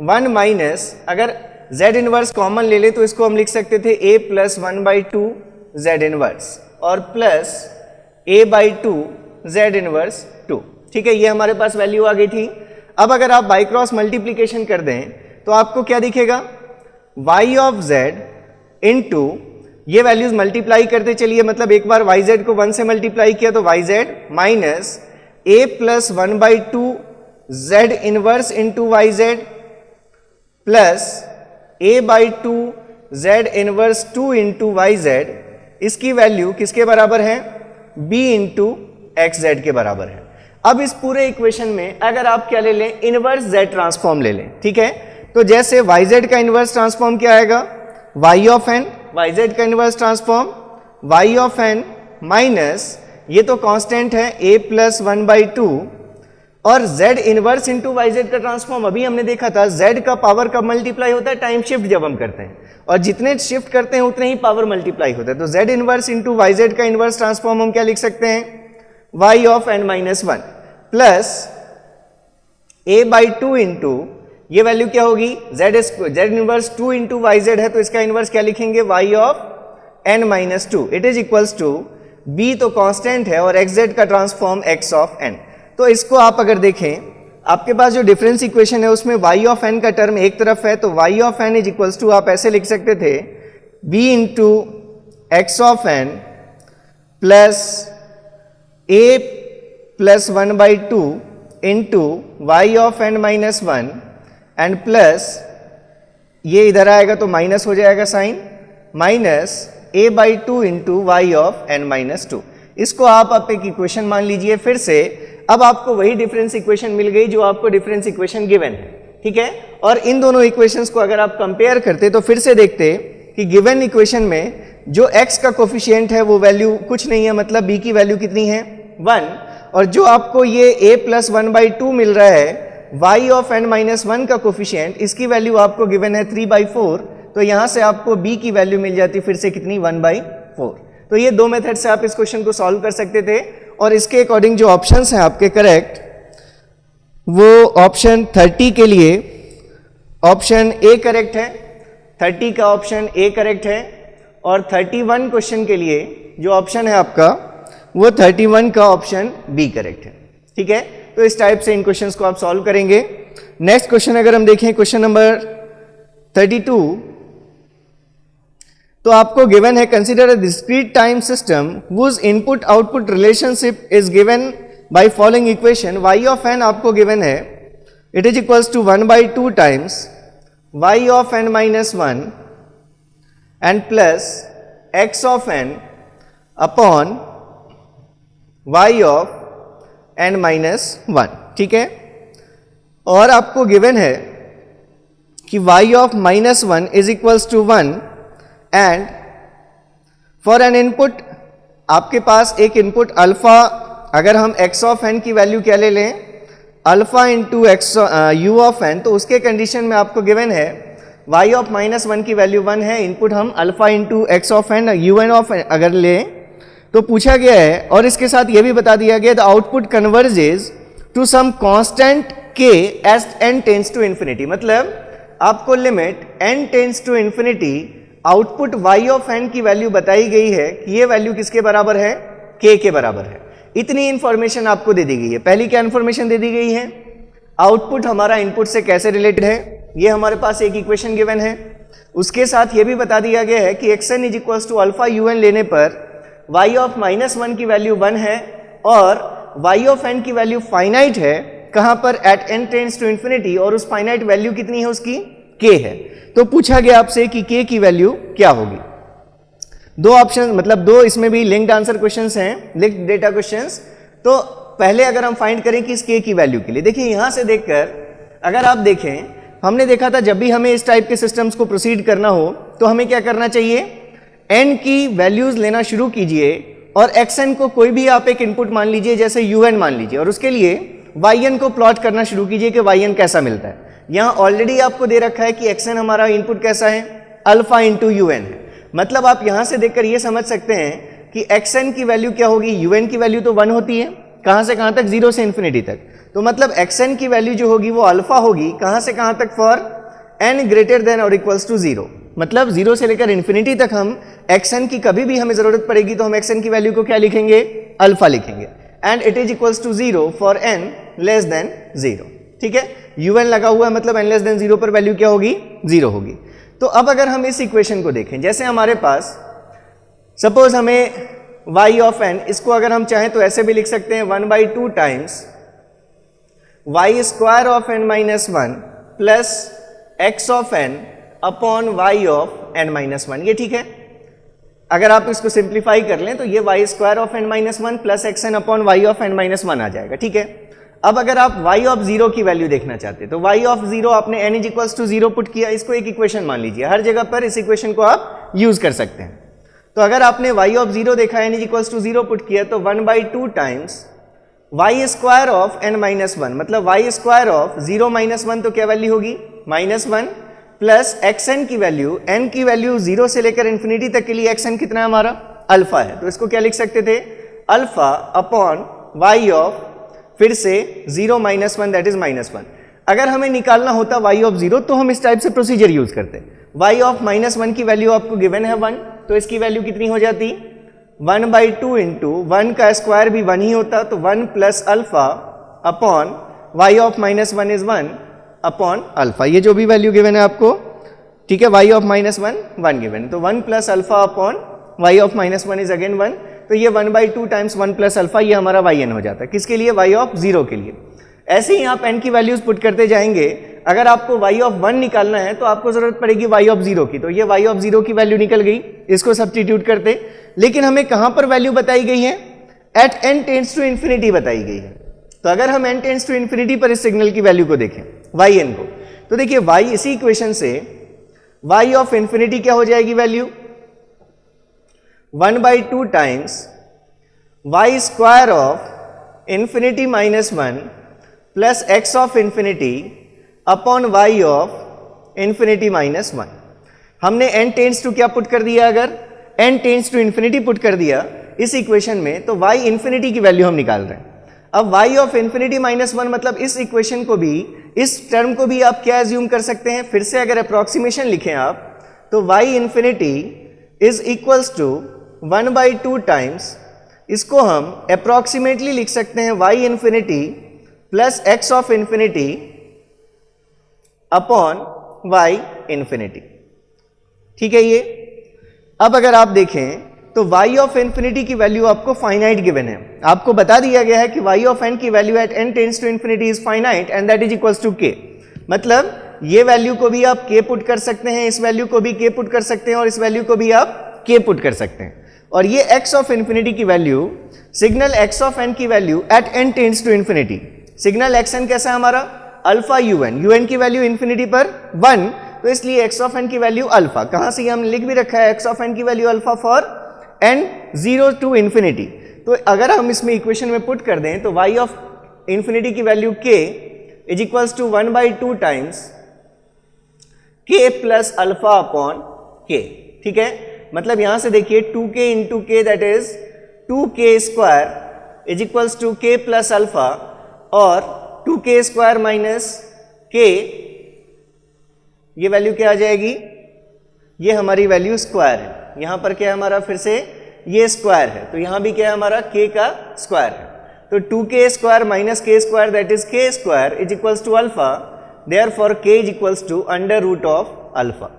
1 माइनस, अगर z इनवर्स कॉमन ले ले तो इसको हम लिख सकते थे a प्लस 1/2 z इनवर्स और प्लस a/2 z इनवर्स 2। ठीक है, ये हमारे पास वैल्यू आ गई थी। अब अगर आप बाई क्रॉस मल्टीप्लीकेशन कर दें तो आपको क्या दिखेगा, y ऑफ z इंटू, ये वैल्यूज मल्टीप्लाई करते चलिए, मतलब एक बार yz को 1 से मल्टीप्लाई किया तो yz minus a plus 1/2 z inverse into yz plus a/2 z inverse 2 into yz, इसकी वैल्यू किसके बराबर है, b इंटू xz के बराबर है। अब इस पूरे इक्वेशन में अगर आप क्या ले लें, इनवर्स z ट्रांसफॉर्म ले लें। ठीक है, तो जैसे yz का इनवर्स ट्रांसफॉर्म क्या आएगा, y ऑफ n, yz का inverse transform y of n minus, ये तो कांस्टेंट है a प्लस 1/2 और z इनवर्स इंटू yz का ट्रांसफॉर्म, अभी हमने देखा था z का पावर कब मल्टीप्लाई होता है, टाइम शिफ्ट जब हम करते हैं, और जितने शिफ्ट करते हैं उतने ही पावर मल्टीप्लाई होता है। तो z इनवर्स इंटू yz का इनवर्स ट्रांसफॉर्म हम क्या लिख सकते हैं, y of n minus 1 plus a/2 into, ये वैल्यू क्या होगी, z इनवर्स 2 इंटू yz है, तो इसका इनवर्स क्या लिखेंगे, y of n minus 2, it is equals to, b तो कांस्टेंट है और xz का ट्रांसफॉर्म x ऑफ n। तो इसको आप अगर देखें, आपके पास जो डिफरेंस इक्वेशन है उसमें y ऑफ n का टर्म एक तरफ है, तो y of n is equals to, आप ऐसे लिख सकते थे B into x of N plus A plus 1/2 into Y of N minus 1 and plus ये इधर आएगा तो माइनस हो जाएगा sign, minus a/2 into Y of N minus 2। इसको आप एक इक्वेशन मान लीजिए फिर से। अब आपको वही डिफरेंस इक्वेशन मिल गई जो आपको डिफरेंस इक्वेशन गिवन है, ठीक है। और इन दोनों इक्वेशंस को अगर आप कंपेयर करते तो फिर से देखते कि गिवन इक्वेशन में जो x का कोफिशिएंट है वो वैल्यू कुछ नहीं है, मतलब b की वैल्यू कितनी है 1, और जो आपको ये a प्लस 1/2 मिल रहा है y ऑफ n माइनस 1 का कोफिशिएंट, इसकी वैल्यू आपको गिवन है 3/4, तो यहां से आपको b की वैल्यू मिल जाती फिर से कितनी 1/4। तो ये दो मेथड से आप इस क्वेश्चन को सॉल्व कर सकते थे, और इसके अकॉर्डिंग जो ऑप्शंस हैं आपके करेक्ट वो ऑप्शन 30 के लिए ऑप्शन ए करेक्ट है, 30 का ऑप्शन ए करेक्ट है, और 31 क्वेश्चन के लिए जो ऑप्शन है आपका वो 31 का ऑप्शन बी करेक्ट है, ठीक है। तो इस टाइप से इन क्वेश्चंस को आप सॉल्व करेंगे। नेक्स्ट क्वेश्चन अगर हम देखें क्वेश्चन नंबर 32, तो आपको गिवन है consider a discrete time system whose input output relationship is given by following equation. y of n आपको गिवन है, it is equals to 1/2 times y of n minus 1 and plus x of n upon y of n minus 1, ठीक है। और आपको given है कि y of minus 1 is equals to 1 and for an input आपके पास एक इनपुट अल्फा, अगर हम x ऑफ n की वैल्यू क्या ले लें alpha into x u of n, तो उसके कंडीशन में आपको गिवन है y ऑफ माइनस 1 की वैल्यू 1 है, इनपुट हम alpha into x of n un of n अगर लें तो पूछा गया है, और इसके साथ यह भी बता दिया गया the output converges to some constant k as n tends to infinity. मतलब आपको limit n tends to infinity output y of n की वैल्यू बताई गई है कि ये वैल्यू किसके बराबर है k के बराबर है। इतनी इंफॉर्मेशन आपको दे दी गई है। पहली क्या इंफॉर्मेशन दे दी गई है, आउटपुट हमारा इनपुट से कैसे रिलेटेड है, ये हमारे पास एक इक्वेशन गिवन है। उसके साथ ये भी बता दिया गया है कि xn is equals to alpha un लेने पर y ऑफ माइनस 1 की वैल्यू 1 है और y ऑफ n की वैल्यू फाइनाइट है, कहां पर at n tends to infinity, और उस फाइनाइट वैल्यू कितनी है उसकी k है। तो पूछा गया आपसे कि k की वैल्यू क्या होगी। दो ऑप्शन, मतलब दो इसमें भी लिंक्ड आंसर क्वेश्चंस हैं, लिंक्ड डेटा क्वेश्चंस। तो पहले अगर हम फाइंड करें कि इस k की वैल्यू के लिए, देखिए यहां से देखकर अगर आप देखें, हमने देखा था जब भी हमें इस टाइप के सिस्टम्स को प्रोसीड करना हो तो हमें क्या करना चाहिए, n की वैल्यूज लेना शुरू कीजिए और xn को कोई भी आप एक इनपुट मान लीजिए, जैसे un मान लीजिए, और उसके लिए yn को प्लॉट करना शुरू कीजिए कि yn कैसा मिलता है। यहां ऑलरेडी आपको दे रखा है कि xn हमारा इनपुट कैसा है, अल्फा इंटू un है। मतलब आप यहां से देखकर ये समझ सकते हैं कि xn की वैल्यू क्या होगी, un की वैल्यू तो 1 होती है, कहां से कहां तक, 0 से इन्फिनिटी तक। तो मतलब xn की वैल्यू जो होगी वो अल्फा होगी, कहां से कहां तक, फॉर n ग्रेटर देन और इक्वल्स टू 0। मतलब 0 से लेकर इन्फिनिटी तक हम xn की कभी भी हमें जरूरत पड़ेगी तो हम xn की वैल्यू को क्या लिखेंगे, अल्फा लिखेंगे। And it is equals to 0 for n less than 0, ठीक है। un लगा हुआ है, मतलब n लेस देन 0 पर वैल्यू क्या होगी, 0 होगी। तो अब अगर हम इस इक्वेशन को देखें, जैसे हमारे पास सपोज हमें y ऑफ n, इसको अगर हम चाहें तो ऐसे भी लिख सकते हैं 1/2 times y square of n minus 1 plus x of n upon y of n minus 1, ये ठीक है। अगर आप इसको सिंप्लीफाई कर लें तो ये y square of n minus 1 plus X N upon y of n minus 1 आ जाएगा, ठीक है। अब अगर आप y ऑफ 0 की वैल्यू देखना चाहते हैं तो y ऑफ 0 आपने n is equals to 0 put किया, इसको एक इक्वेशन मान लीजिए, हर जगह पर इस इक्वेशन को आप यूज कर सकते हैं। तो अगर आपने y ऑफ 0 देखा, n is equals to 0 put किया, तो 1/2 times y square of n minus 1, मतलब y स्क्वायर ऑफ 0 माइनस 1 तो क्या वैल्यू होगी, -1 प्लस xn की वैल्यू, n की वैल्यू 0 से लेकर इन्फिनिटी तक के लिए xn कितना है हमारा, अल्फा है, तो इसको क्या लिख सकते थे, अल्फा अपॉन y ऑफ फिर से 0 माइनस 1 दैट इज -1। अगर हमें निकालना होता y ऑफ 0 तो हम इस टाइप से प्रोसीजर यूज करते, y ऑफ -1 की वैल्यू आपको गिवन है 1, तो इसकी वैल्यू कितनी हो जाती, 1/2 इंटू 1 का स्क्वायर भी 1 ही होता, तो 1 plus alpha upon y of -1 is 1 upon alpha. ये जो भी वैल्यू गिवन है आपको ठीक है, y ऑफ -1 1 गिवन, तो 1 plus alpha upon y of -1 is again 1, तो ये 1/2 टाइम्स 1 प्लस अल्फा, ये हमारा yn हो जाता है। किसके लिए? y ऑफ 0 के लिए। ऐसे ही आप n की वैल्यूज पुट करते जाएंगे। अगर आपको y ऑफ 1 निकालना है तो आपको जरूरत पड़ेगी y ऑफ 0 की, तो ये y ऑफ 0 की वैल्यू निकल गई, इसको सब्स्टिट्यूट करते। लेकिन हमें कहां पर वैल्यू बताई गई है? At n tends to infinity बताई गई है। तो अगर हम n टेंड्स टू इन्फिनिटी पर इस सिग्नल की वैल्यू को देखें yn को, तो देखिए y, इसी इक्वेशन से y ऑफ इन्फिनिटी क्या हो जाएगी value? 1/2 times y square of infinity -1 plus x of infinity upon y of infinity -1। हमने n टेंड्स टू क्या पुट कर दिया? अगर n tends to infinity put कर दिया इस इक्वेशन में, तो y इन्फिनिटी की वैल्यू हम निकाल रहे हैं। अब y ऑफ इन्फिनिटी -1 मतलब इस इक्वेशन को भी, इस टर्म को भी आप क्या एज्यूम कर सकते हैं? फिर से अगर अप्रॉक्सीमेशन लिखें आप, तो y infinity is equals to 1/2 times, इसको हम अप्रॉक्सीमेटली लिख सकते हैं y infinity plus x of infinity upon y infinity. ठीक है ये। अब अगर आप देखें तो y ऑफ इन्फिनिटी की वैल्यू आपको फाइनाइट गिवन है। आपको बता दिया गया है कि y ऑफ n की value at n tends to infinity is finite and that is equals to k। मतलब ये वैल्यू को भी आप k पुट कर सकते हैं, इस वैल्यू को भी k पुट कर सकते हैं और इस वैल्यू को भी आप k पुट कर सकते हैं। और ये x ऑफ इन्फिनिटी की value, signal x of n की value at n tends to infinity, signal xn कैसा है हमारा? अल्फा un की वैल्यू इन्फिनिटी पर 1, तो इसलिए x ऑफ n की वैल्यू अल्फा, कहां से हमने लिख भी रखा है x ऑफ n की value alpha for n 0 to infinity. तो अगर हम इसमें इक्वेशन में पुट कर दें तो y ऑफ इन्फिनिटी की value k is equals to 1/2 times k plus alpha upon k। ठीक है, मतलब यहां से देखिए 2k into k that is 2k square is equals to k plus alpha, और 2k स्क्वायर माइनस k, ये value क्या आ जाएगी? ये हमारी वैल्यू स्क्वायर है। यहां पर क्या है हमारा? फिर से ये स्क्वायर है, तो यहां भी क्या है हमारा? k का स्क्वायर है। तो 2k square minus k square that is k square is equals to alpha, therefore k is equals to under root of alpha.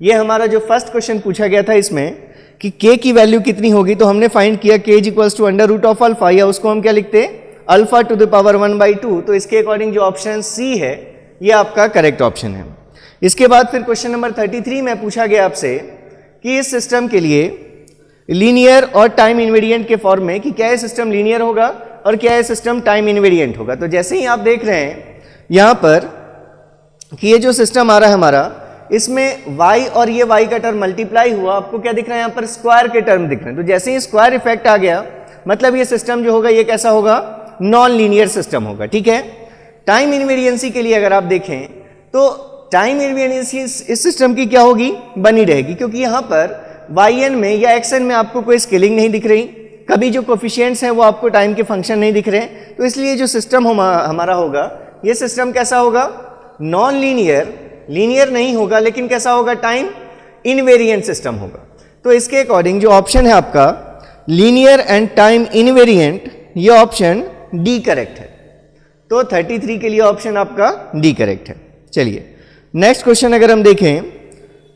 ये हमारा जो फर्स्ट क्वेश्चन पूछा गया था इसमें कि k की वैल्यू कितनी होगी, तो हमने फाइंड किया k is equals to under root of alpha, या उसको हम क्या लिखते? Alpha to the power 1/2। तो इसके अकॉर्डिंग जो ऑप्शन सी है ये आपका करेक्ट ऑप्शन है। इसके बाद फिर क्वेश्चन नंबर 33 में पूछा गया आपसे कि इस सिस्टम के लिए लीनियर और टाइम इनवेरिएंट के फॉर्म में, कि क्या ये सिस्टम लीनियर होगा और क्या ये सिस्टम टाइम इनवेरिएंट होगा। तो जैसे ही आप देख रहे हैं यहां पर कि ये जो सिस्टम आ रहा है हमारा, इसमें y और ये y का टर्म मल्टीप्लाई हुआ, आपको क्या दिख रहा है यहां पर? स्क्वायर के टर्म दिख रहे हैं। तो जैसे ही स्क्वायर इफेक्ट आ गया, मतलब ये सिस्टम जो होगा ये कैसा होगा? नॉन लीनियर सिस्टम होगा। ठीक है, टाइम इनवेरिएंसी के लिए अगर आप देखें तो टाइम इनवेरिएंसी इस सिस्टम की क्या होगी? बनी रहेगी, क्योंकि यहां पर yn में या xn में आपको कोई स्केलिंग नहीं दिख रही, कभी जो कोफिशिएंट्स हैं वो आपको टाइम के फंक्शन नहीं दिख रहे, तो इसलिए जो सिस्टम हमारा होगा ये सिस्टम कैसा होगा? नॉन लीनियर, लीनियर नहीं होगा, लेकिन कैसा होगा? टाइम इनवेरिएंट सिस्टम होगा। तो इसके अकॉर्डिंग जो ऑप्शन है आपका लीनियर एंड टाइम इनवेरिएंट, ये ऑप्शन डी करेक्ट है। तो 33 के लिए ऑप्शन आपका डी करेक्ट है। चलिए नेक्स्ट क्वेश्चन अगर हम देखें,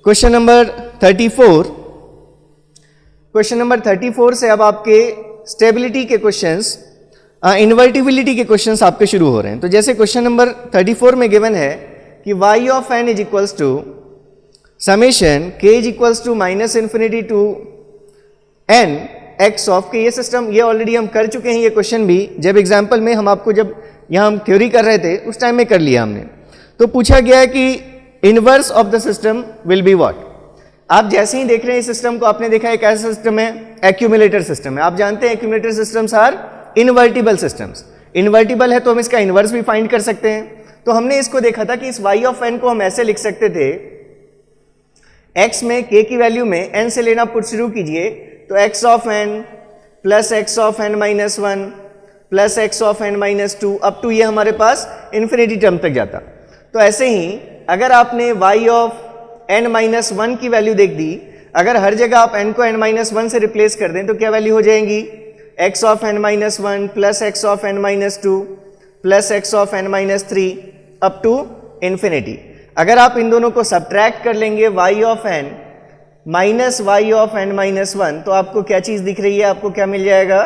क्वेश्चन नंबर 34। क्वेश्चन नंबर 34 से अब आपके स्टेबिलिटी के क्वेश्चंस, इन्वर्टिबिलिटी के क्वेश्चंस आपके शुरू हो रहे हैं। तो जैसे क्वेश्चन नंबर 34 में गिवन है कि y of n is equals to summation k is equals to minus infinity to n x of k। ये सिस्टम ये ऑलरेडी हम कर चुके हैं, ये क्वेश्चन भी जब एग्जाम्पल में हम आपको जब यहाँ हम थ्योरी कर रहे थे उस टाइम में कर लिया हमने। तो पूछा गया है कि inverse of the system will be what. आप जैसे ही देख रहे हैं इस सिस्टम को, आपने देखा है कैसा सिस्टम है? एक्यूमुलेटर सिस्टम है। आप जानते हैं accumulator systems are invertible systems. Invertible है तो हम इसका इनवर्स भी फाइंड कर सकते हैं। तो हमने इसको देखा था कि इस y ऑफ n को हम ऐसे लिख सकते थे, x में k की वैल्यू में n से लेना पुट शुरू कीजिए, तो x of n plus x of n minus 1 plus x of n minus 2 up to ये हमारे पास इन्फिनिटी टर्म तक जाता। तो ऐसे ही अगर आपने y ऑफ n माइनस 1 की वैल्यू देख दी, अगर हर जगह आप n को n माइनस 1 से रिप्लेस कर दें तो क्या वैल्यू हो जाएंगी? x of n minus 1 plus x of n minus 2 plus x of n minus 3 up to infinity. अगर आप इन दोनों को सब्ट्रैक्ट कर लेंगे y of n minus Y of n minus 1, तो आपको क्या चीज दिख रही है, आपको क्या मिल जाएगा,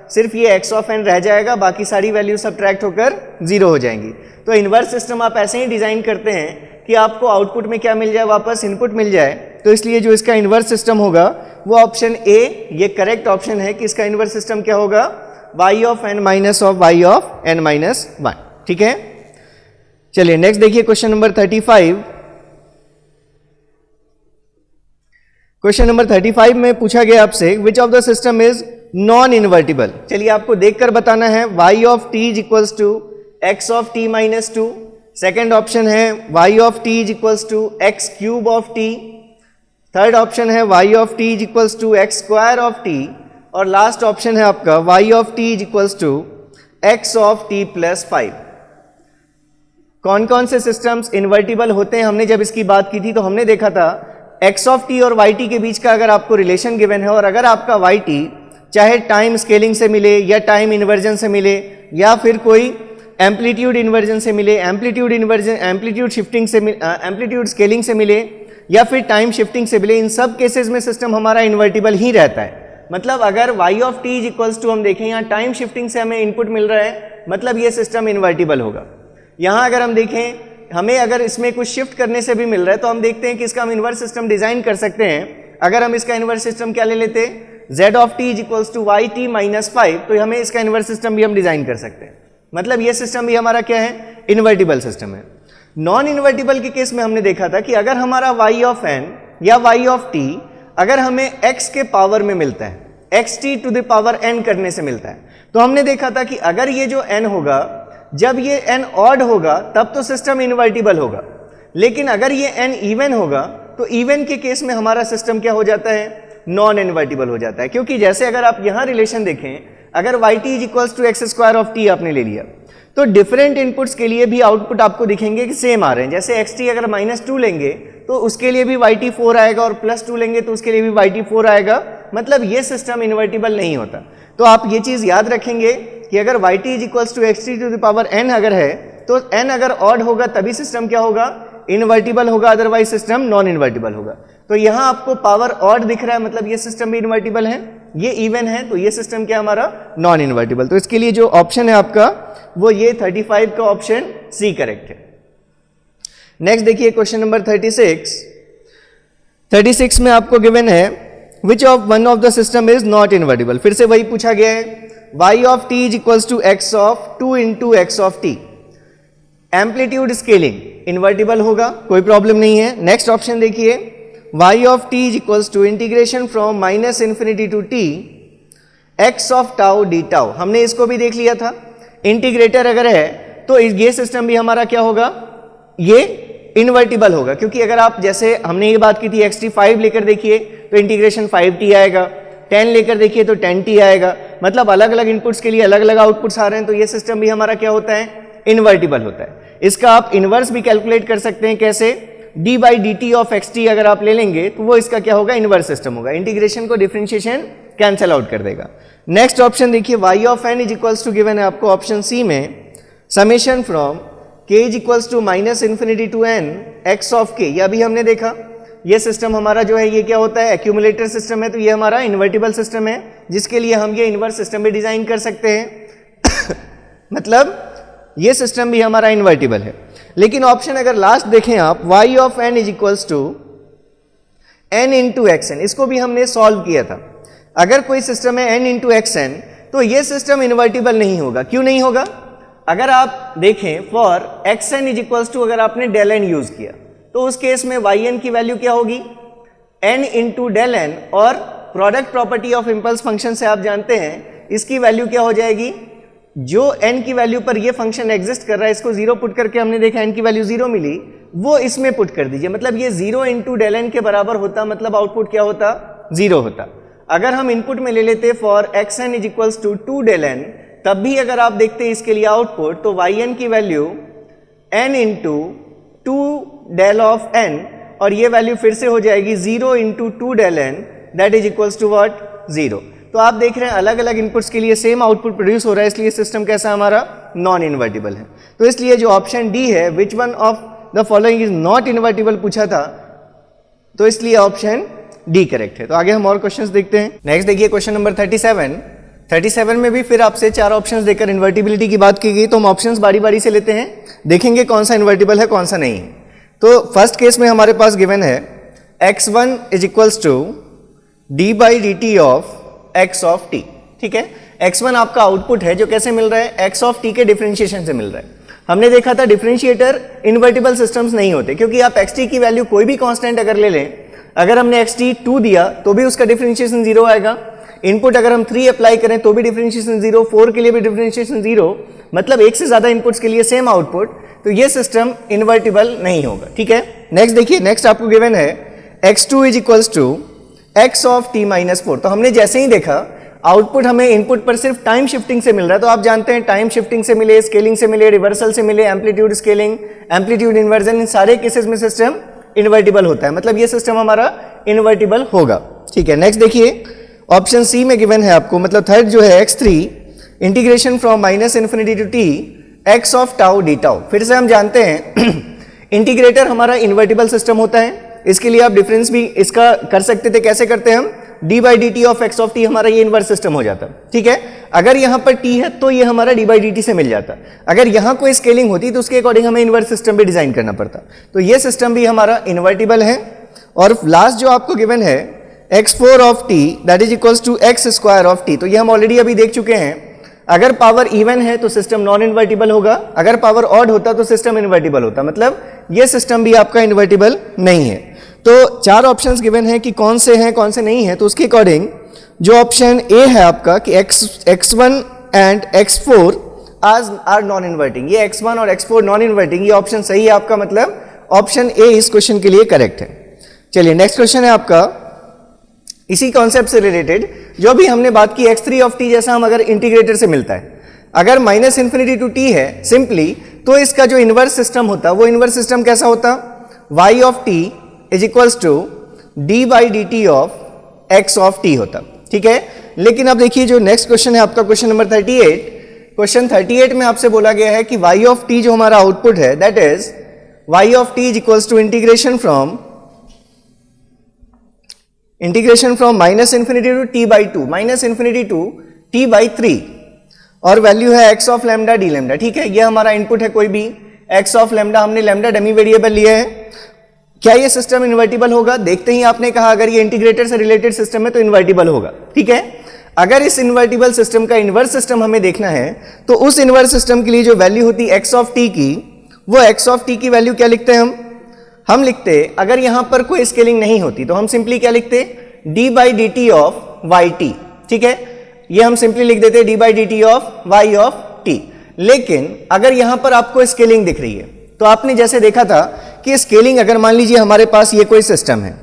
सिर्फ ये x ऑफ n रह जाएगा, बाकी सारी वैल्यू सब्ट्रैक्ट होकर 0 हो जाएंगी। तो इन्वर्स सिस्टम आप ऐसे ही डिजाइन करते हैं कि आपको आउटपुट में क्या मिल जाए, वापस इनपुट मिल जाए। तो इसलिए जो इसका इन्वर्स सिस्टम होगा वो ऑप्शन ए, ये करेक्ट ऑप्शन है कि इसका इन्वर्स सिस्टम क्या होगा, y of n minus of y of n minus 1। ठीक है, चलिए नेक्स्ट देखिए क्वेश्चन नंबर 35। क्वेश्चन नंबर 35 में पूछा गया आपसे which of the system is non invertible. चलिए आपको देखकर बताना है, y of t is equals to x of t minus 2, second option है y of t is equals to x cube of t, third option है y of t is equals to x square of t, और last option है आपका y of t is equals to x of t plus 5। कौन कौन से systems invertible होते हैं, हमने जब इसकी बात की थी तो हमने देखा था x ऑफ t और y t के बीच का अगर आपको रिलेशन गिवन है और अगर आपका y t चाहे टाइम स्केलिंग से मिले या टाइम इन्वर्जन से मिले या फिर कोई एम्पलीट्यूड इन्वर्जन से मिले, एम्पलीट्यूड इन्वर्जन, एम्पलीट्यूड शिफ्टिंग से, एम्पलीट्यूड स्केलिंग से मिले या फिर टाइम शिफ्टिंग से मिले, इन सब केसेस में सिस्टम हमारा इन्वर्टिबल ही रहता है। मतलब अगर y of t is equals to, हम देखें यहाँ टाइम शिफ्टिंग से हमें इनपुट मिल रहा है, मतलब ये सिस्टम इन्वर्टिबल होगा। यहाँ अगर हम देखें हमें अगर इसमें कुछ शिफ्ट करने से भी मिल रहा है तो हम देखते हैं कि इसका हम इन्वर्स सिस्टम डिजाइन कर सकते हैं। अगर हम इसका इन्वर्स सिस्टम क्या ले लेते, z of t is equals to Y T minus 5, तो हमें इसका इन्वर्स सिस्टम भी हम डिजाइन कर सकते हैं। मतलब ये सिस्टम भी हमारा क्या है, इन्वर्टिबल सिस्टम है। नॉन इन्वर्टिबल के केस में हमने देखा था कि अगर हमारा y ऑफ n या y ऑफ t अगर हमें x के पावर में मिलता है, xt to the power n करने से मिलता है, तो हमने देखा था कि अगर ये जो n होगा, जब ये n ऑड होगा तब तो सिस्टम इन्वर्टिबल होगा, लेकिन अगर ये n इवन होगा तो इवन के केस में हमारा सिस्टम क्या हो जाता है, नॉन इन्वर्टिबल हो जाता है। क्योंकि जैसे अगर आप यहां रिलेशन देखें, अगर y t is equals to X square of t आपने ले लिया तो डिफरेंट इनपुट्स के लिए भी आउटपुट आपको दिखेंगे कि सेम आ रहे हैं। जैसे xt अगर -2 लेंगे तो उसके लिए भी y t 4 आएगा और +2 लेंगे तो उसके लिए भी y t 4 आएगा। मतलब ये सिस्टम इन्वर्टिबल नहीं होता। तो आप ये चीज याद रखेंगे कि अगर y t is equals to X T to the power n अगर है तो n अगर ऑड होगा तभी सिस्टम क्या होगा, इन्वर्टिबल होगा, अदरवाइज सिस्टम नॉन इन्वर्टिबल होगा। तो यहाँ आपको पावर ऑड दिख रहा है, मतलब ये सिस्टम भी इन्वर्टिबल है, ये इवन है, तो ये सिस्टम क्या हमारा नॉन इन्वर्टिबल। तो इसके लिए जो ऑप्शन है आपका वो ये 35 का ऑप्शन सी करेक्ट है। नेक्स्ट देखिए क्वेश्चन नंबर 36 में आपको गिवन है which of one of the system is not invertible. फिर से वही पूछा गया है, y of t is equals to x of 2 into x of t। Amplitude scaling invertible होगा, कोई प्रॉब्लम नहीं है। नेक्स्ट ऑप्शन देखिए, y of t is equals to integration from minus infinity to t x of tau D tau. हमने इसको भी देख लिया था, इंटीग्रेटर अगर है तो ये सिस्टम भी हमारा क्या होगा, ये इन्वर्टिबल होगा। क्योंकि अगर आप जैसे हमने ये बात की थी xt 5 लेकर देखिए तो इंटीग्रेशन 5t आएगा, 10 लेकर देखिए तो 10t आएगा। मतलब अलग अलग इनपुट्स के लिए अलग अलग आउटपुट्स आ रहे हैं, तो ये सिस्टम भी हमारा क्या होता है, इन्वर्टिबल होता है। इसका आप इनवर्स भी कैलकुलेट कर सकते हैं, कैसे, d by D T of X T अगर आप ले लेंगे तो वो इसका क्या होगा, इनवर्स सिस्टम होगा। इंटीग्रेशन को डिफरेंशिएशन कैंसिल आउट कर देगा। नेक्स्ट ऑप्शन देखिए, y of n is equals to given है आपको ऑप्शन सी में, summation from k is equals to minus infinity to n x of k। यह भी हमने देखा, ये सिस्टम हमारा जो है ये क्या होता है, एक्यूमुलेटर सिस्टम है, तो ये हमारा इन्वर्टिबल सिस्टम है, जिसके लिए हम ये इन्वर्स सिस्टम भी डिजाइन कर सकते हैं। मतलब ये सिस्टम भी हमारा इन्वर्टिबल है। लेकिन ऑप्शन अगर लास्ट देखें आप, y of n is equals to n into x N, इसको भी हमने सॉल्व किया था। अगर कोई सिस्टम है n इंटू एक्स एन तो ये सिस्टम इन्वर्टिबल नहीं होगा। क्यों नहीं होगा, अगर आप देखें for X N is equals to, अगर आपने डेल एन यूज किया तो उस केस में वाई एन की वैल्यू क्या होगी, n इंटू डेल एन, और product property of impulse function से आप जानते हैं इसकी वैल्यू क्या हो जाएगी, जो n की वैल्यू पर ये फंक्शन एग्जिस्ट कर रहा है इसको 0 पुट करके हमने देखा n की वैल्यू 0 मिली, वो इसमें पुट कर दीजिए। मतलब ये 0 इंटू डेल एन के बराबर होता, मतलब आउटपुट क्या होता, 0 होता। अगर हम इनपुट में ले लेते for X N is equals to 2 del N, तब भी अगर आप देखते हैं इसके लिए आउटपुट, तो वाई एन की value n into 2 del of n, और ये वैल्यू फिर से हो जाएगी 0 into 2 del N, that is equals to what, 0। तो आप देख रहे हैं अलग अलग इनपुट्स के लिए सेम आउटपुट प्रोड्यूस हो रहा है, इसलिए सिस्टम कैसा हमारा नॉन इन्वर्टिबल है। तो इसलिए जो ऑप्शन डी है, which one of the following is not invertible पूछा था, तो इसलिए ऑप्शन डी करेक्ट है। तो आगे हम और क्वेश्चंस देखते हैं। नेक्स्ट देखिए क्वेश्चन नंबर 37 में भी फिर आपसे 4 ऑप्शंस देकर इन्वर्टिबिलिटी की बात की गई, तो हम ऑप्शंस बारी बारी से लेते हैं, देखेंगे कौन सा इन्वर्टिबल है कौन सा नहीं है। तो फर्स्ट केस में हमारे पास गिवन है x1 is equals to D by D T of X of T. ठीक है, x1 आपका आउटपुट है जो कैसे मिल रहा है, x ऑफ टी के डिफरेंशिएशन से मिल रहा है। हमने देखा था डिफरेंशिएटर इन्वर्टिबल सिस्टम्स नहीं होते, क्योंकि आप xt की वैल्यू कोई भी कांस्टेंट अगर ले लें, अगर हमने xt 2 दिया तो भी उसका डिफरेंशिएशन 0 आएगा। इनपुट अगर हम 3 अप्लाई करें तो भी डिफरेंशिएशन 0, 4 के लिए भी डिफरेंशिएशन 0, मतलब एक से ज्यादा इनपुट्स के लिए सेम आउटपुट, तो ये सिस्टम इन्वर्टिबल नहीं होगा। ठीक है, नेक्स्ट देखिए, नेक्स्ट आपको गिवन है x2 is equals to x of t minus 4। तो हमने जैसे ही देखा आउटपुट हमें इनपुट पर सिर्फ टाइम शिफ्टिंग से मिल रहा है, तो आप जानते हैं टाइम शिफ्टिंग से मिले, स्केलिंग से मिले, रिवर्सल से मिले, एम्पलीट्यूड स्केलिंग, एम्पलीट्यूड इन्वर्जन, इन सारे केसेस में सिस्टम इन्वर्टिबल होता है, मतलब ये सिस्टम हमारा इन्वर्टिबल होगा। ठीक है, नेक्स्ट देखिए ऑप्शन सी में गिवन है आपको, मतलब थर्ड जो है x3 integration from minus infinity to t x of tau D tau. फिर से हम जानते हैं इंटीग्रेटर हमारा इन्वर्टिबल सिस्टम होता है, इसके लिए आप डिफरेंस भी इसका कर सकते थे, कैसे करते हैं हम, D by D T of X of T हमारा ये इन्वर्स सिस्टम हो जाता। ठीक है, अगर यहाँ पर t है तो ये हमारा डी बाई डी टी से मिल जाता, अगर यहाँ कोई स्केलिंग होती तो उसके अकॉर्डिंग हमें इन्वर्स सिस्टम भी डिजाइन करना पड़ता, तो ये सिस्टम भी हमारा इन्वर्टिबल है। और लास्ट जो आपको गिवन है x4 of t that is equals to X square of t, तो ये हम ऑलरेडी अभी देख चुके हैं, अगर पावर इवन है तो सिस्टम नॉन इन्वर्टिबल होगा, अगर पावर ऑड होता तो सिस्टम इन्वर्टिबल होता, मतलब ये सिस्टम भी आपका इन्वर्टिबल नहीं है। तो 4 ऑप्शंस गिवन है कि कौन से हैं कौन से नहीं है, तो उसके अकॉर्डिंग जो ऑप्शन ए है आपका कि x1 and x4 are non inverting, ये x1 और x4 नॉन इन्वर्टिंग, ये ऑप्शन सही है आपका, मतलब ऑप्शन ए इस क्वेश्चन के लिए करेक्ट है। चलिए नेक्स्ट क्वेश्चन है आपका इसी कॉन्सेप्ट से रिलेटेड, जो भी हमने बात की x3 ऑफ t जैसा हम अगर इंटीग्रेटर से मिलता है, अगर माइनस इन्फिनिटी टू t है सिंपली, तो इसका जो इन्वर्स सिस्टम होता वो इन्वर्स सिस्टम कैसा होता, y of t is equals to D by D T of X of T होता। ठीक है, लेकिन अब देखिए जो नेक्स्ट क्वेश्चन है आपका क्वेश्चन नंबर 38, क्वेश्चन 38 में आपसे बोला गया है कि y ऑफ t जो हमारा आउटपुट है that is y of t is equals to integration from minus infinity to t by 2, minus infinity to t by 3, और वैल्यू है x of lambda D lambda. ठीक है, ये हमारा इनपुट है कोई भी x ऑफ लैम्डा, हमने लैम्डा डमी वेरिएबल लिए है। क्या ये सिस्टम इन्वर्टिबल होगा, देखते ही आपने कहा अगर ये इंटीग्रेटर से रिलेटेड सिस्टम है तो इन्वर्टिबल होगा। ठीक है, अगर इस इन्वर्टिबल सिस्टम का इन्वर्स सिस्टम हमें देखना है तो उस इन्वर्स सिस्टम के लिए जो वैल्यू होती है x ऑफ t की, वो x ऑफ t की वैल्यू क्या लिखते हैं हम लिखते, अगर यहां पर कोई स्केलिंग नहीं होती तो हम सिंपली क्या लिखते, d by D T of Y T. ठीक है, ये हम सिंपली लिख देते d by D T of y of t। लेकिन अगर यहां पर आपको स्केलिंग दिख रही है, तो आपने जैसे देखा था कि स्केलिंग, अगर मान लीजिए हमारे पास ये कोई सिस्टम है,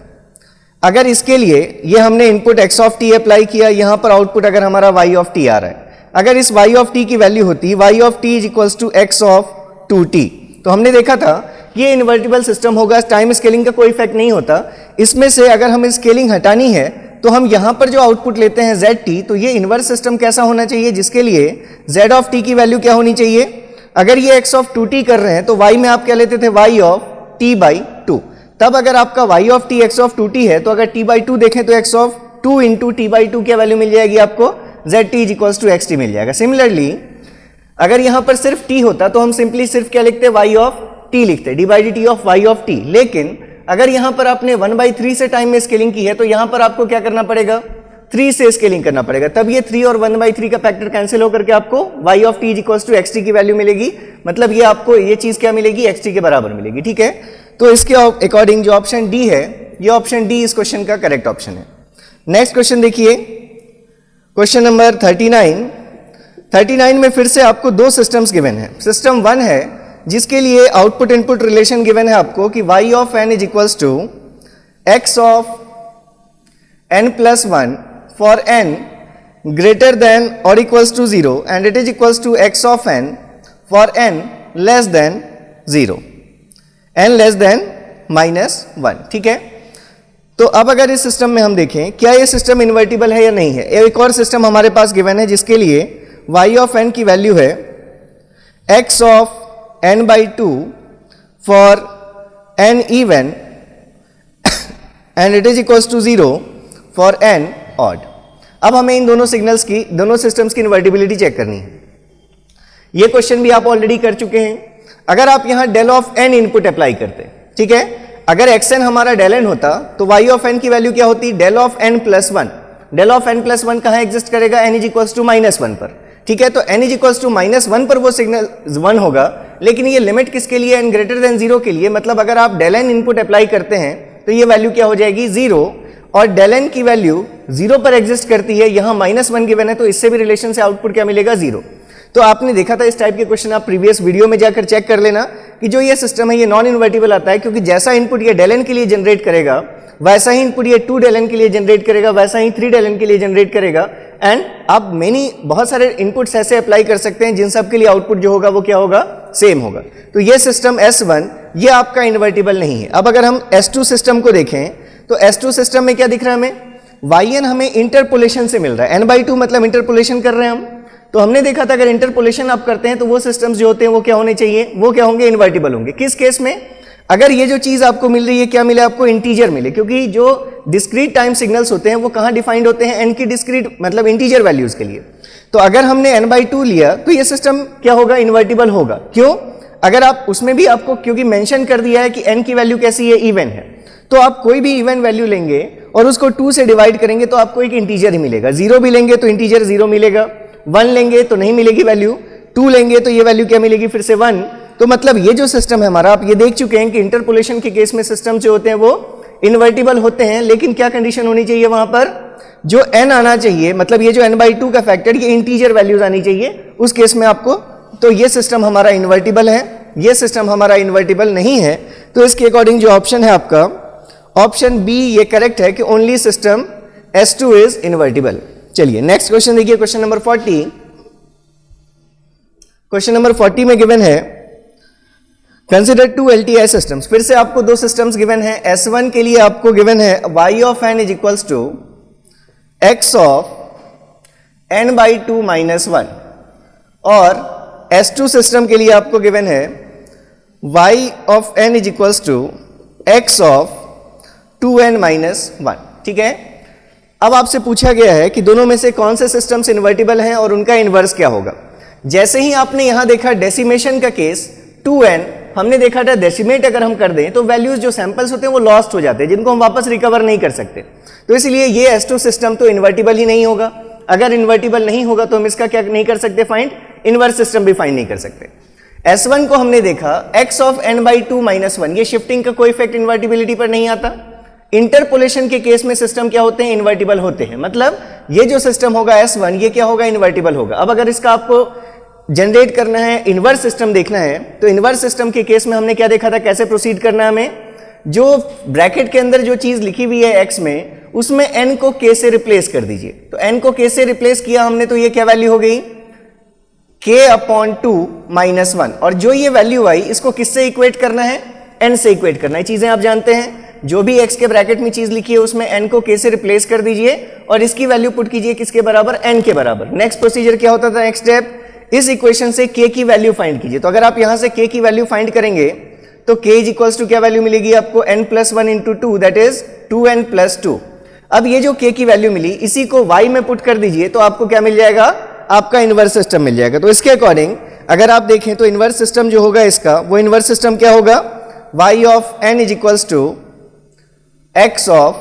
अगर इसके लिए ये हमने input x of t apply किया, यहां पर आउटपुट अगर हमारा y ऑफ t आ रहा है, अगर इस y ऑफ t की वैल्यू होती y of t is equals to x of 2t, तो हमने देखा था ये इन्वर्टिबल सिस्टम होगा, टाइम स्केलिंग का कोई इफेक्ट नहीं होता। इसमें से अगर हमें स्केलिंग हटानी है तो हम यहां पर जो आउटपुट लेते हैं zt, तो ये इन्वर्स सिस्टम कैसा होना चाहिए, जिसके लिए z ऑफ t की वैल्यू क्या होनी चाहिए, अगर ये x ऑफ 2t कर रहे हैं तो y में आप क्या लेते थे, y ऑफ t बाई 2, तब अगर आपका y of t x of 2t है तो अगर t बाई 2 देखें तो x of 2 into t by 2 क्या वैल्यू मिल जाएगी आपको, zt is equals to xt मिल जाएगा। सिमिलरली अगर यहां पर सिर्फ t होता तो हम सिंपली सिर्फ क्या लिखते, y ऑफ t लिखते, d by D T of y of t। लेकिन अगर यहां पर आपने 1/3 से टाइम में स्केलिंग की है तो यहां पर आपको क्या करना पड़ेगा, 3 से स्केलिंग करना पड़ेगा, तब ये 3 और 1/3 का फैक्टर कैंसिल होकर के आपको y of t is equals to xt की वैल्यू मिलेगी, मतलब ये आपको ये चीज क्या मिलेगी, xt के बराबर मिलेगी। ठीक है, तो इसके अकॉर्डिंग जो ऑप्शन डी है, ये ऑप्शन डी इस क्वेश्चन का करेक्ट ऑप्शन है। नेक्स्ट क्वेश्चन देखिए, क्वेश्चन नंबर 39 में फिर से आपको 2 सिस्टम्स गिवन है। सिस्टम 1 है जिसके लिए आउटपुट इनपुट रिलेशन गिवन है आपको कि y of n is equals to x of n plus 1 for n greater than और equals to 0 and it is equals to x of n for n less than 0, n less than -1। ठीक है, तो अब अगर इस system में हम देखें क्या ये सिस्टम इन्वर्टिबल है या नहीं है। एक और सिस्टम हमारे पास गिवन है जिसके लिए y ऑफ n की वैल्यू है x of n by 2 for n even and it is equals to 0 for n odd। अब हमें इन दोनों सिग्नल्स की, दोनों सिस्टम्स की इन्वर्टिबिलिटी चेक करनी है। ये क्वेश्चन भी आप ऑलरेडी कर चुके हैं। अगर आप यहां del of n input apply करते, ठीक है, अगर xn हमारा डेल n होता तो y ऑफ n की वैल्यू क्या होती, del of n plus 1। Del of n plus 1 कहां एग्जिस्ट करेगा, n इज इक्वल्स टू -1 पर, ठीक है। तो n इज इक्वल्स टू -1 पर वो सिग्नल 1 होगा, लेकिन ये लिमिट किसके लिए, n ग्रेटर देन 0 के लिए। मतलब अगर आप डेल n इनपुट अप्लाई करते हैं तो ये वैल्यू क्या हो जाएगी, 0, और डेल n की वैल्यू 0 पर एग्जिस्ट करती है, यहां -1 गिवन है, तो इससे भी रिलेशन से आउटपुट क्या मिलेगा, 0। तो आपने देखा था इस टाइप के क्वेश्चन, आप प्रीवियस वीडियो में जाकर चेक कर लेना कि जो ये सिस्टम है ये नॉन इन्वर्टिबल आता है, क्योंकि जैसा इनपुट ये डेल n के लिए जनरेट करेगा वैसा ही इनपुट ये 2 डेल n के लिए जनरेट करेगा, वैसा ही 3 डेल n के लिए जनरेट करेगा। एंड आप बहुत सारे इनपुट्स ऐसे अप्लाई कर सकते हैं जिन सब के लिए आउटपुट जो होगा वो क्या होगा, सेम होगा। तो ये सिस्टम S1 ये आपका इन्वर्टिबल नहीं है। अब अगर हम S2 सिस्टम को देखें तो S2 सिस्टम में क्या दिख रहा है हमें, yn हमें इंटरपोलेशन से मिल रहा है, n/2 मतलब इंटरपोलेशन कर रहे हैं हम। तो हमने देखा था अगर इंटरपोलेशन आप करते हैं तो वो सिस्टम्स जो होते हैं वो क्या होने चाहिए, वो क्या होंगे, इन्वर्टिबल होंगे। किस केस में, अगर ये जो चीज आपको मिल रही है क्या मिले, आपको इंटीजर मिले, क्योंकि जो डिस्क्रीट टाइम सिग्नल्स होते हैं वो कहां डिफाइंड होते हैं, n की डिस्क्रीट मतलब इंटीजर वैल्यूज के लिए। तो अगर हमने n/2 लिया तो ये सिस्टम क्या होगा, इन्वर्टिबल होगा। क्यों, अगर आप उसमें भी आपको क्योंकि मेंशन कर दिया है कि n की वैल्यू कैसी है, इवन है, तो आप कोई भी इवन वैल्यू लेंगे और उसको 2 से डिवाइड करेंगे तो आपको एक इंटीजर ही मिलेगा। 0 भी लेंगे तो इंटीजर 0 मिलेगा, 1 लेंगे तो नहीं मिलेगी वैल्यू, 2 लेंगे तो ये वैल्यू क्या मिलेगी, फिर से 1। तो मतलब ये जो सिस्टम है हमारा, आप ये देख चुके हैं कि इंटरपोलेशन के केस में सिस्टम जो होते हैं वो इन्वर्टिबल होते हैं, लेकिन क्या कंडीशन होनी चाहिए वहां पर, जो n आना चाहिए, मतलब ये जो n/2 का फैक्टर ये इंटीजर वैल्यूज आनी चाहिए, उस केस में आपको, तो ये सिस्टम हमारा इन्वर्टिबल है, ये सिस्टम हमारा इन्वर्टिबल नहीं है। तो इसके अकॉर्डिंग जो ऑप्शन है आपका ऑप्शन बी ये करेक्ट है कि only system S2 is invertible. चलिए नेक्स्ट क्वेश्चन देखिए, क्वेश्चन नंबर 40। क्वेश्चन नंबर 40 में गिवन है कंसिडर 2 LTI सिस्टम्स। फिर से आपको 2 सिस्टम्स गिवन है। S1 के लिए आपको गिवन है y of n is equals to x of n/2 - 1, और S2 सिस्टम के लिए आपको गिवन है y of n is equals to x of 2n - 1, ठीक है। अब आपसे पूछा गया है कि दोनों में से कौन से सिस्टम्स इन्वर्टिबल हैं और उनका इन्वर्स क्या होगा। जैसे ही आपने यहां देखा डेसिमेशन का केस 2n, हमने देखा था डेसिमेट अगर हम कर दें तो वैल्यूज जो सैंपल्स होते हैं वो लॉस्ट हो जाते हैं, जिनको हम वापस रिकवर नहीं कर सकते। तो इसलिए ये S2 सिस्टम तो इन्वर्टिबल ही नहीं होगा। अगर इन्वर्टिबल नहीं होगा तो हम इसका क्या नहीं कर सकते, फाइंड, इन्वर्स सिस्टम भी फाइंड नहीं कर सकते। S1 को हमने देखा x ऑफ n/2 - 1, ये शिफ्टिंग का कोई इफेक्ट इन्वर्टिबिलिटी पर नहीं आता। इंटरपोलेशन के केस में सिस्टम क्या होते हैं, इन्वर्टिबल होते हैं। मतलब ये जो सिस्टम होगा S1 ये क्या होगा, इन्वर्टिबल होगा। अब अगर इसका आपको जनरेट करना है, इन्वर्स सिस्टम देखना है, तो इन्वर्स सिस्टम के केस में हमने क्या देखा था, कैसे प्रोसीड करना है हमें, जो ब्रैकेट के अंदर जो चीज लिखी हुई है x में, उसमें n को k से रिप्लेस कर दीजिए। तो n को k से रिप्लेस किया हमने, तो ये क्या वैल्यू हो गई, k/2 - 1, और जो ये वैल्यू आई इसको किससे इक्वेट करना है, n से इक्वेट करना है। चीजें आप जानते हैं, जो भी x के ब्रैकेट में चीज लिखी है उसमें n को k से रिप्लेस कर दीजिए और इसकी वैल्यू पुट कीजिए किसके बराबर, n के बराबर। नेक्स्ट प्रोसीजर क्या होता था, नेक्स्ट स्टेप, इस इक्वेशन से k की वैल्यू फाइंड कीजिए। तो अगर आप यहां से k की वैल्यू फाइंड करेंगे तो k इज इक्वल्स टू क्या वैल्यू मिलेगी आपको, n+1 × 2, दैट इज 2n+2। अब ये जो k की वैल्यू मिली इसी को y में पुट कर दीजिए तो आपको क्या मिल जाएगा, आपका इन्वर्स सिस्टम मिल जाएगा। तो इसके अकॉर्डिंग अगर आप देखें तो इन्वर्स सिस्टम जो होगा इसका, वो इन्वर्स सिस्टम क्या होगा, y of n is equals to x of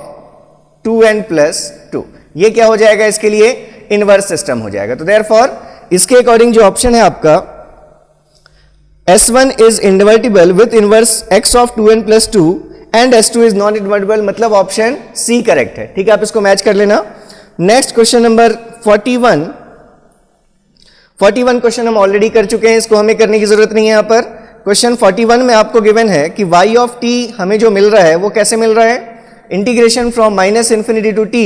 2n+2। ये क्या हो जाएगा, इसके लिए इन्वर्स सिस्टम हो जाएगा। तो देयरफॉर इसके अकॉर्डिंग जो ऑप्शन है आपका S1 is invertible with inverse x of 2n+2 and S2 is non invertible, मतलब ऑप्शन सी करेक्ट है। ठीक है, आप इसको मैच कर लेना। नेक्स्ट क्वेश्चन नंबर 41 क्वेश्चन हम ऑलरेडी कर चुके हैं, इसको हमें करने की जरूरत नहीं है। यहाँ पर क्वेश्चन 41 में आपको गिवन है कि y ऑफ t हमें जो मिल रहा है वो कैसे मिल रहा है, integration from -∞ to t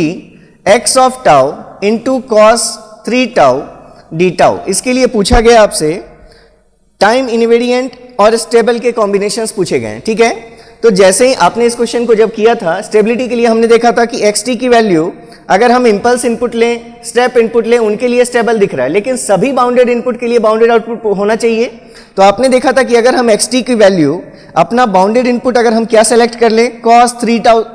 x of tau into cos 3 tau D tau. इसके लिए पूछा गया आपसे टाइम इनवेरिएंट और स्टेबल के कॉम्बिनेशंस पूछे गए हैं। ठीक है, तो जैसे ही आपने इस क्वेश्चन को जब किया था, स्टेबिलिटी के लिए हमने देखा था कि xt की वैल्यू अगर हम इंपल्स इनपुट लें, स्टेप इनपुट लें, उनके लिए स्टेबल दिख रहा है, लेकिन सभी बाउंडेड इनपुट के लिए बाउंडेड आउटपुट होना चाहिए। तो आपने देखा था कि अगर हम xt की वैल्यू अपना बाउंडेड इनपुट अगर हम क्या सेलेक्ट कर लें, cos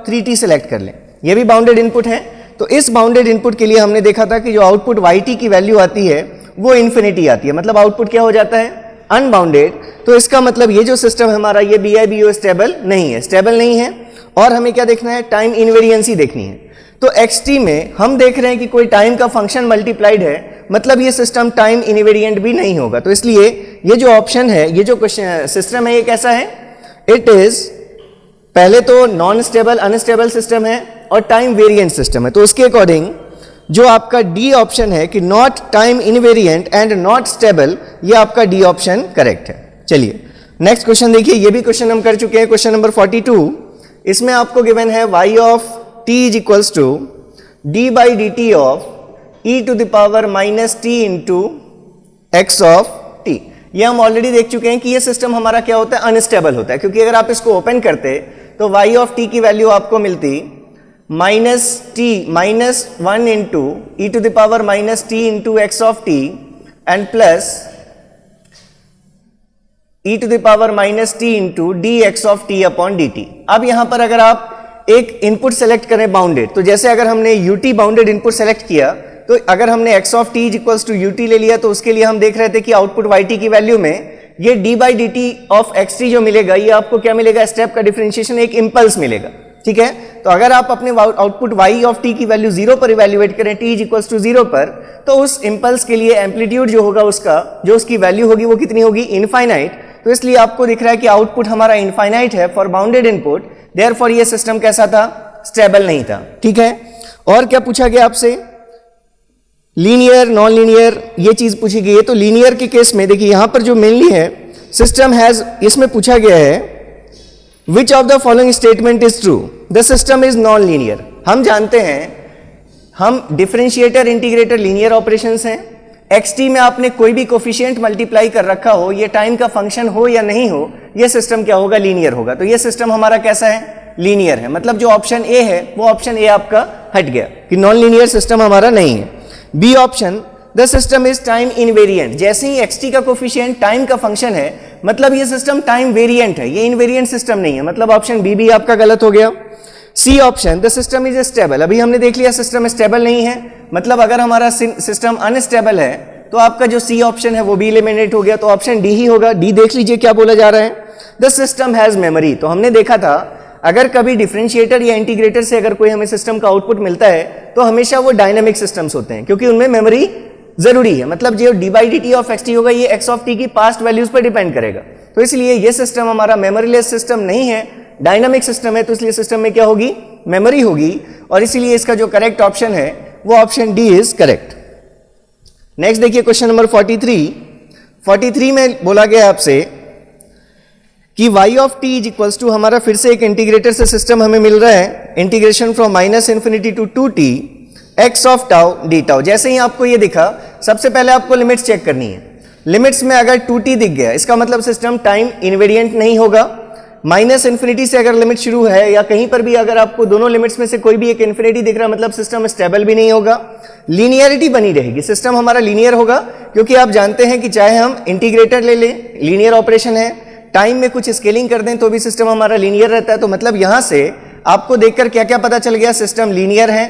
3t सेलेक्ट कर लें, ये भी बाउंडेड इनपुट है। तो इस बाउंडेड इनपुट के लिए हमने देखा था कि जो आउटपुट yt की वैल्यू आती है वो इन्फिनिटी आती है, मतलब आउटपुट क्या हो जाता है, अनबाउंडेड। तो इसका मतलब ये जो सिस्टम है हमारा, ये BIBO स्टेबल नहीं है, स्टेबल नहीं है। और हमें क्या देखना है, टाइम इनवेरियंसी देखनी है। तो xt में हम देख रहे हैं कि कोई टाइम का फंक्शन मल्टीप्लाइड है, मतलब ये सिस्टम टाइम इनवेरिएंट भी नहीं होगा। तो इसलिए ये जो ऑप्शन है, ये जो क्वेश्चन सिस्टम है, ये कैसा है, इट इज पहले तो नॉन स्टेबल अनस्टेबल सिस्टम है और टाइम वेरिएंट सिस्टम है। तो उसके अकॉर्डिंग जो आपका डी ऑप्शन है कि not time invariant and not stable, ये आपका डी ऑप्शन करेक्ट है। चलिए नेक्स्ट क्वेश्चन देखिए, ये भी क्वेश्चन हम कर चुके हैं, क्वेश्चन नंबर 42। इसमें आपको गिवन है y of t is equals to D by D T of e to the power minus T into x of T. ये हम ऑलरेडी देख चुके हैं कि ये सिस्टम हमारा क्या होता है, अनस्टेबल होता है, क्योंकि अगर आप इसको ओपन करते तो y ऑफ t की वैल्यू आपको मिलती minus T minus 1 into E to the power minus T into x of T and plus e to the power minus T into D X of T upon D T. अब यहां पर अगर आप एक input select करें bounded, तो जैसे अगर हमने ut बाउंडेड इनपुट सेलेक्ट किया, तो अगर हमने x of t is equals to ut ले लिया, तो उसके लिए हम देख रहे थे कि आउटपुट yt की वैल्यू में ये d by D T of xt जो मिलेगा, ये आपको क्या मिलेगा, स्टेप का डिफरेंशिएशन, एक इंपल्स मिलेगा। ठीक है, तो अगर आप अपने आउटपुट y ऑफ t की वैल्यू 0 पर इवेल्युएट करें, t इज इक्वल्स टू 0 पर, तो उस इंपल्स के लिए एम्पलीट्यूड जो होगा उसका, जो उसकी वैल्यू होगी वो कितनी होगी, इनफाइनाइट। तो इसलिए आपको दिख रहा है कि आउटपुट हमारा इनफाइनाइट है फॉर बाउंडेड इनपुट, देयरफॉर ये सिस्टम कैसा था, स्टेबल नहीं था। ठीक है, और क्या पूछा गया आपसे, लीनियर नॉन लीनियर, ये चीज पूछी गई है। तो लीनियर के केस में देखिए यहां पर जो मेनली है, सिस्टम हैज, इसमें पूछा गया है which of the following statement is true, the system is non linear. हम जानते हैं, हम डिफरेंशिएटर इंटीग्रेटर लीनियर ऑपरेशंस हैं, xt में आपने कोई भी कोफिशिएंट मल्टीप्लाई कर रखा हो, ये टाइम का फंक्शन हो या नहीं हो, ये सिस्टम क्या होगा, लीनियर होगा। तो ये सिस्टम हमारा कैसा है, लीनियर है, मतलब जो ऑप्शन ए है वो ऑप्शन ए आपका हट गया कि नॉन लीनियर सिस्टम हमारा नहीं है। B option, the system is time invariant, जैसे ही xt का कोफिशिएंट टाइम का फंक्शन है, मतलब ये सिस्टम टाइम वेरिएंट है, ये इनवेरिएंट सिस्टम नहीं है, मतलब ऑप्शन बी भी आपका गलत हो गया। C option, the system is stable, अभी हमने देख लिया सिस्टम स्टेबल नहीं है, मतलब अगर हमारा सिस्टम अनस्टेबल है तो आपका जो सी ऑप्शन है वो भी एलिमिनेट हो गया, तो ऑप्शन डी ही होगा। डी देख लीजिए क्या बोला जा रहा है, द सिस्टम हैज मेमोरी। तो हमने देखा था अगर कभी डिफरेंशिएटर या इंटीग्रेटर से अगर कोई हमें सिस्टम का आउटपुट मिलता है तो हमेशा वो डायनामिक सिस्टम्स होते हैं, क्योंकि उनमें मेमोरी जरूरी है, मतलब जो D by D T of X T होगा ये एक्स ऑफ टी की पास्ट वैल्यूज पर डिपेंड करेगा। तो इसलिए ये सिस्टम हमारा मेमोरीलेस सिस्टम नहीं है, डायनामिक सिस्टम है, तो इसलिए सिस्टम में क्या होगी, मेमोरी होगी, और इसीलिए इसका जो करेक्ट ऑप्शन है वो option D is correct. Next देखिए क्वेश्चन नंबर 43 में बोला गया आपसे कि y of t is equals to, हमारा फिर से एक इंटीग्रेटर से सिस्टम हमें मिल रहा है, integration from minus infinity to 2t x of tau D tau. जैसे ही आपको ये दिखा, सबसे पहले आपको लिमिट्स चेक करनी है। लिमिट्स में अगर 2t दिख गया, इसका मतलब सिस्टम टाइम इनवेरिएंट नहीं होगा। माइनस इन्फिनिटी से अगर लिमिट शुरू है या कहीं पर भी अगर आपको दोनों लिमिट्स में से कोई भी एक इन्फिनिटी दिख रहा है, मतलब सिस्टम स्टेबल भी नहीं होगा। लीनियरिटी बनी रहेगी, सिस्टम हमारा लीनियर होगा, क्योंकि आप जानते हैं कि चाहे हम इंटीग्रेटर ले लें, लीनियर ऑपरेशन है, टाइम में कुछ स्केलिंग कर दें तो भी सिस्टम हमारा लीनियर रहता है। तो मतलब यहां से आपको देखकर क्या क्या पता चल गया, सिस्टम लीनियर है,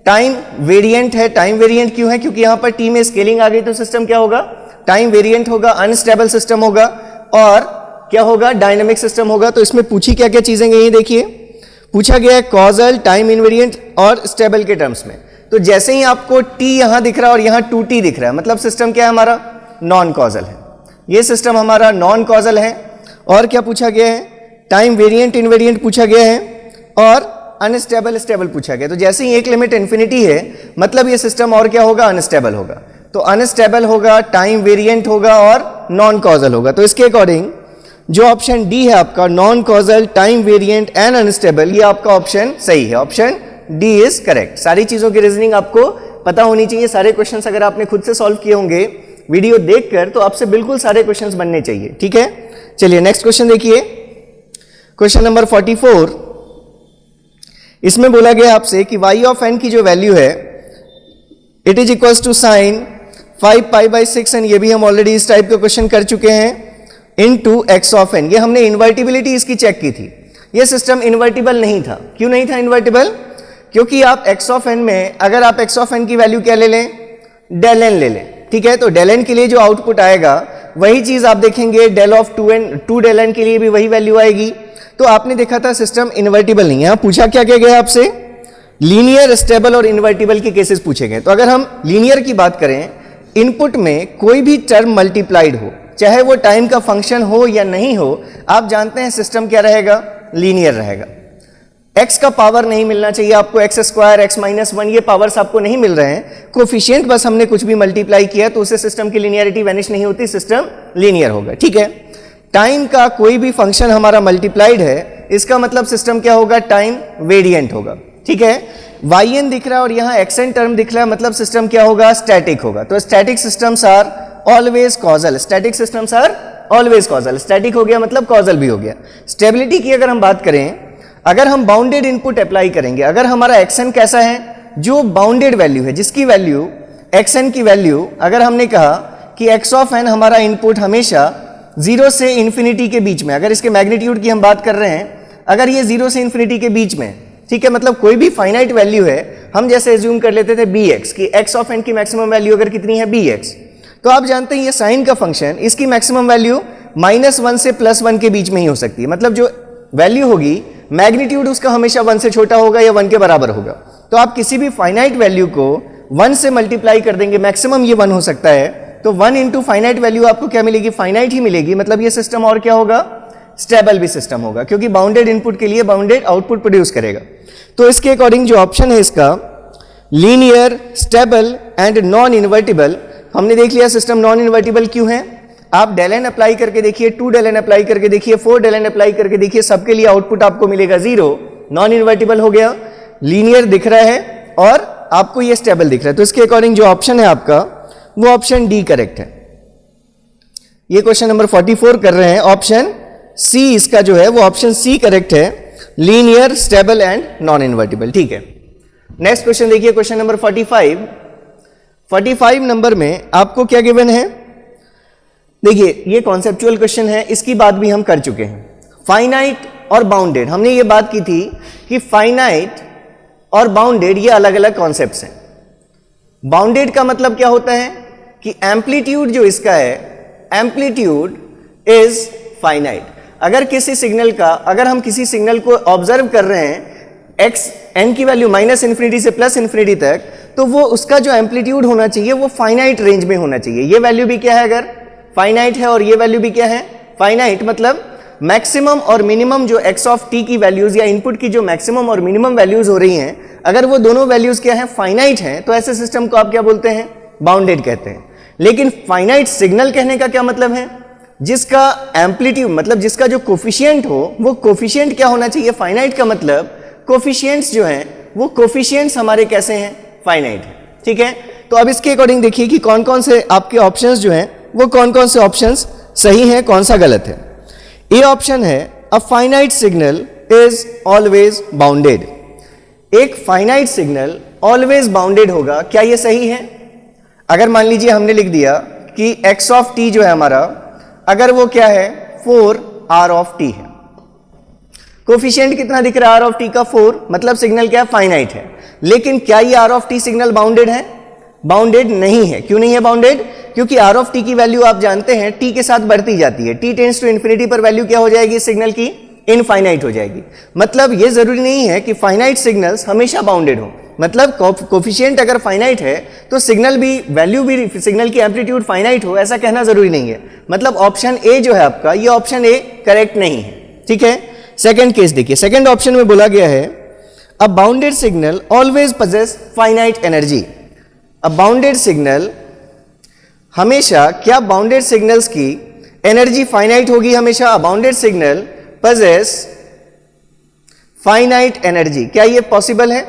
टाइम वेरिएंट है। टाइम वेरिएंट क्यों है, क्योंकि यहां पर टी में स्केलिंग आ गई तो सिस्टम क्या होगा, टाइम वेरिएंट होगा, अनस्टेबल सिस्टम होगा, और क्या होगा, डायनामिक सिस्टम होगा। तो इसमें पूछी क्या क्या चीजें गई हैं, देखिए पूछा गया है कॉजल, टाइम इनवेरिएंट और स्टेबल के टर्म्स में। तो जैसे ही आपको t यहां दिख रहा है और यहां 2t दिख रहा है, मतलब सिस्टम क्या है हमारा, नॉन कॉजल है, ये सिस्टम हमारा नॉन कॉजल है। और क्या पूछा गया है, टाइम वेरिएंट इनवेरिएंट पूछा गया है, और अनस्टेबल स्टेबल पूछा गया। तो जैसे ही एक लिमिट इन्फिनिटी है, मतलब ये सिस्टम और क्या होगा, अनस्टेबल होगा। तो अनस्टेबल होगा, टाइम वेरिएंट होगा और नॉन कॉजल होगा। तो इसके अकॉर्डिंग जो ऑप्शन डी है आपका, non causal, time variant and unstable, ये आपका ऑप्शन सही है, ऑप्शन डी इज करेक्ट। सारी चीजों की रीजनिंग आपको पता होनी चाहिए। सारे क्वेश्चंस अगर आपने खुद से सॉल्व किए होंगे वीडियो देखकर, तो आपसे बिल्कुल सारे क्वेश्चंस बनने चाहिए। ठीक है, चलिए नेक्स्ट क्वेश्चन देखिए, क्वेश्चन नंबर 44। इसमें बोला गया आपसे कि y ऑफ n की जो वैल्यू है, it is equals to sine 5 pi by 6, and ये भी हम ऑलरेडी इस टाइप का क्वेश्चन कर चुके हैं। Into x of n. ये हमने इन्वर्टिबिलिटी इसकी चेक की थी, ये सिस्टम इन्वर्टिबल नहीं था। क्यों नहीं था इन्वर्टिबल? क्योंकि आप एक्स ऑफ एन में अगर आप एक्स ऑफ एन की वैल्यू क्या ले लें, डेल एन ले लें, ठीक है। तो डेल एन के लिए जो आउटपुट आएगा वही चीज आप देखेंगे डेल ऑफ 2 डेल एन के लिए भी वही वैल्यू आएगी। तो आपने देखा था सिस्टम इन्वर्टिबल नहीं है। यहां पूछा क्या क्या गया आपसे, लीनियर, स्टेबल और इन्वर्टिबल के केसेस पूछे गए। तो अगर हम लीनियर की बात करें, इनपुट में कोई भी टर्म मल्टीप्लाइड हो, चाहे वो टाइम का फंक्शन हो या नहीं हो, आप जानते हैं सिस्टम क्या रहेगा, लीनियर रहेगा। एक्स का पावर नहीं मिलना चाहिए आपको, एक्स स्क्वायर, एक्स माइनस 1, ये पावर्स आपको नहीं मिल रहे हैं। कोफिशिएंट बस हमने कुछ भी मल्टीप्लाई किया तो उससे सिस्टम की लीनियरिटी वैनिश नहीं होती, सिस्टम लीनियर होगा, ठीक है। टाइम का कोई भी फंक्शन हमारा मल्टीप्लाइड है, इसका मतलब सिस्टम क्या होगा, टाइम वेरिएंट होगा, ठीक है। वाई एन दिख रहा है और यहाँ एक्स एन टर्म दिख रहा है, मतलब सिस्टम क्या होगा, स्टैटिक होगा। तो static systems are always causal, static systems are always causal. Static हो गया मतलब कॉजल भी हो गया। स्टेबिलिटी की अगर हम बात करें, अगर हम बाउंडेड इनपुट अप्लाई करेंगे, अगर हमारा एक्सन कैसा है, जो बाउंडेड वैल्यू है, जिसकी वैल्यू एक्सन की वैल्यू, अगर हमने कहा कि एक्स ऑफ एन हमारा इनपुट हमेशा 0 से इन्फिनिटी के बीच में, अगर इसके मैग्नीट्यूड की हम बात कर रहे हैं, अगर ये 0 से इन्फिनिटी के बीच में, ठीक है, मतलब कोई भी फाइनाइट वैल्यू है, हम जैसे एज्यूम कर लेते थे bx कि x ऑफ n की मैक्सिमम वैल्यू अगर कितनी है bx, तो आप जानते हैं ये साइन का फंक्शन, इसकी मैक्सिमम वैल्यू -1 से +1 के बीच में ही हो सकती है। मतलब जो वैल्यू होगी मैग्नीट्यूड उसका हमेशा 1 से छोटा होगा या 1 के बराबर होगा। तो आप किसी भी फाइनाइट वैल्यू को 1 से मल्टीप्लाई कर देंगे, मैक्सिमम ये 1 हो सकता है, तो 1 इंटू फाइनाइट वैल्यू आपको क्या मिलेगी, फाइनाइट ही मिलेगी। मतलब ये सिस्टम और क्या होगा, स्टेबल भी सिस्टम होगा, क्योंकि बाउंडेड इनपुट के लिए बाउंडेड आउटपुट प्रोड्यूस करेगा। तो इसके अकॉर्डिंग जो ऑप्शन है इसका, linear, stable and non invertible, हमने देख लिया सिस्टम नॉन इन्वर्टिबल क्यों है। आप डेल एन अप्लाई करके देखिए, 2 डेल एन अप्लाई करके देखिए, 4 डेल एन अप्लाई करके देखिए, सबके लिए आउटपुट आपको मिलेगा 0, नॉन इन्वर्टिबल हो गया, लीनियर दिख रहा है और आपको ये स्टेबल दिख रहा है। तो इसके अकॉर्डिंग जो ऑप्शन है आपका वो ऑप्शन डी करेक्ट है। ये क्वेश्चन नंबर 44 कर रहे हैं, ऑप्शन सी इसका जो है वो ऑप्शन सी करेक्ट है, linear, stable and non invertible, ठीक है। नेक्स्ट क्वेश्चन देखिए, क्वेश्चन नंबर 45 नंबर में आपको क्या गिवन है, देखिए ये कॉन्सेप्चुअल क्वेश्चन है, इसकी बात भी हम कर चुके हैं। फाइनाइट और बाउंडेड, हमने ये बात की थी कि फाइनाइट और बाउंडेड ये अलग अलग कॉन्सेप्ट्स हैं। बाउंडेड का मतलब क्या होता है कि एम्पलीट्यूड जो इसका है, एम्पलीट्यूड इज फाइनाइट। अगर किसी सिग्नल का, अगर हम किसी सिग्नल को ऑब्जर्व कर रहे हैं एक्स एन की वैल्यू -इन्फिनिटी से +इन्फिनिटी तक, तो वो उसका जो एम्पलीट्यूड होना चाहिए वो फाइनाइट रेंज में होना चाहिए। ये वैल्यू भी क्या है, अगर फाइनाइट है और ये वैल्यू भी क्या है, फाइनाइट, मतलब मैक्सिमम और मिनिमम जो एक्स ऑफ टी की वैल्यूज या इनपुट की जो मैक्सिमम और मिनिमम वैल्यूज हो रही हैं, अगर वो दोनों वैल्यूज क्या है, फाइनाइट हैं, तो ऐसे सिस्टम को आप क्या बोलते हैं, बाउंडेड कहते हैं। लेकिन फाइनाइट सिग्नल कहने का क्या मतलब है, जिसका एम्पलीट्यूड, मतलब जिसका जो कोफिशिएंट हो, वो कोफिशिएंट क्या होना चाहिए, फाइनाइट का मतलब कोफिशिएंट्स जो हैं वो कोफिशिएंट्स हमारे कैसे हैं, फाइनाइट है, ठीक है। तो अब इसके अकॉर्डिंग देखिए कि कौन कौन से आपके ऑप्शंस जो हैं वो कौन कौन से ऑप्शंस सही हैं, कौन सा गलत है। ए ऑप्शन है a finite signal is always bounded. एक फाइनाइट सिग्नल ऑलवेज बाउंडेड होगा, क्या ये सही है? अगर मान लीजिए हमने लिख दिया कि एक्स ऑफ टी जो है हमारा, अगर वो क्या है 4 आर ऑफ टी है, कोफिशिएंट कितना दिख रहा है आर ऑफ टी का 4, मतलब सिग्नल क्या है, फाइनाइट है। लेकिन क्या ये r of t signal bounded है? बाउंडेड नहीं है। क्यों नहीं है बाउंडेड? क्योंकि आर ऑफ टी की वैल्यू आप जानते हैं टी के साथ बढ़ती जाती है, टी टेंड्स टू इन्फिनिटी पर वैल्यू क्या हो जाएगी सिग्नल की, इनफाइनाइट हो जाएगी। मतलब ये जरूरी नहीं है कि फाइनाइट सिग्नल्स हमेशा बाउंडेड हो। मतलब कोफिशिएंट अगर फाइनाइट है तो सिग्नल भी, वैल्यू भी, सिग्नल की एम्पलीट्यूड फाइनाइट हो, ऐसा कहना जरूरी नहीं है। मतलब ऑप्शन ए जो है आपका, ये ऑप्शन ए करेक्ट नहीं है, ठीक है। सेकंड केस देखिए, सेकंड ऑप्शन में बोला गया है a bounded signal always possess finite energy. A bounded signal हमेशा, क्या बाउंडेड सिग्नल्स की एनर्जी फाइनाइट होगी हमेशा? Bounded signal possess finite energy, क्या ये पॉसिबल है?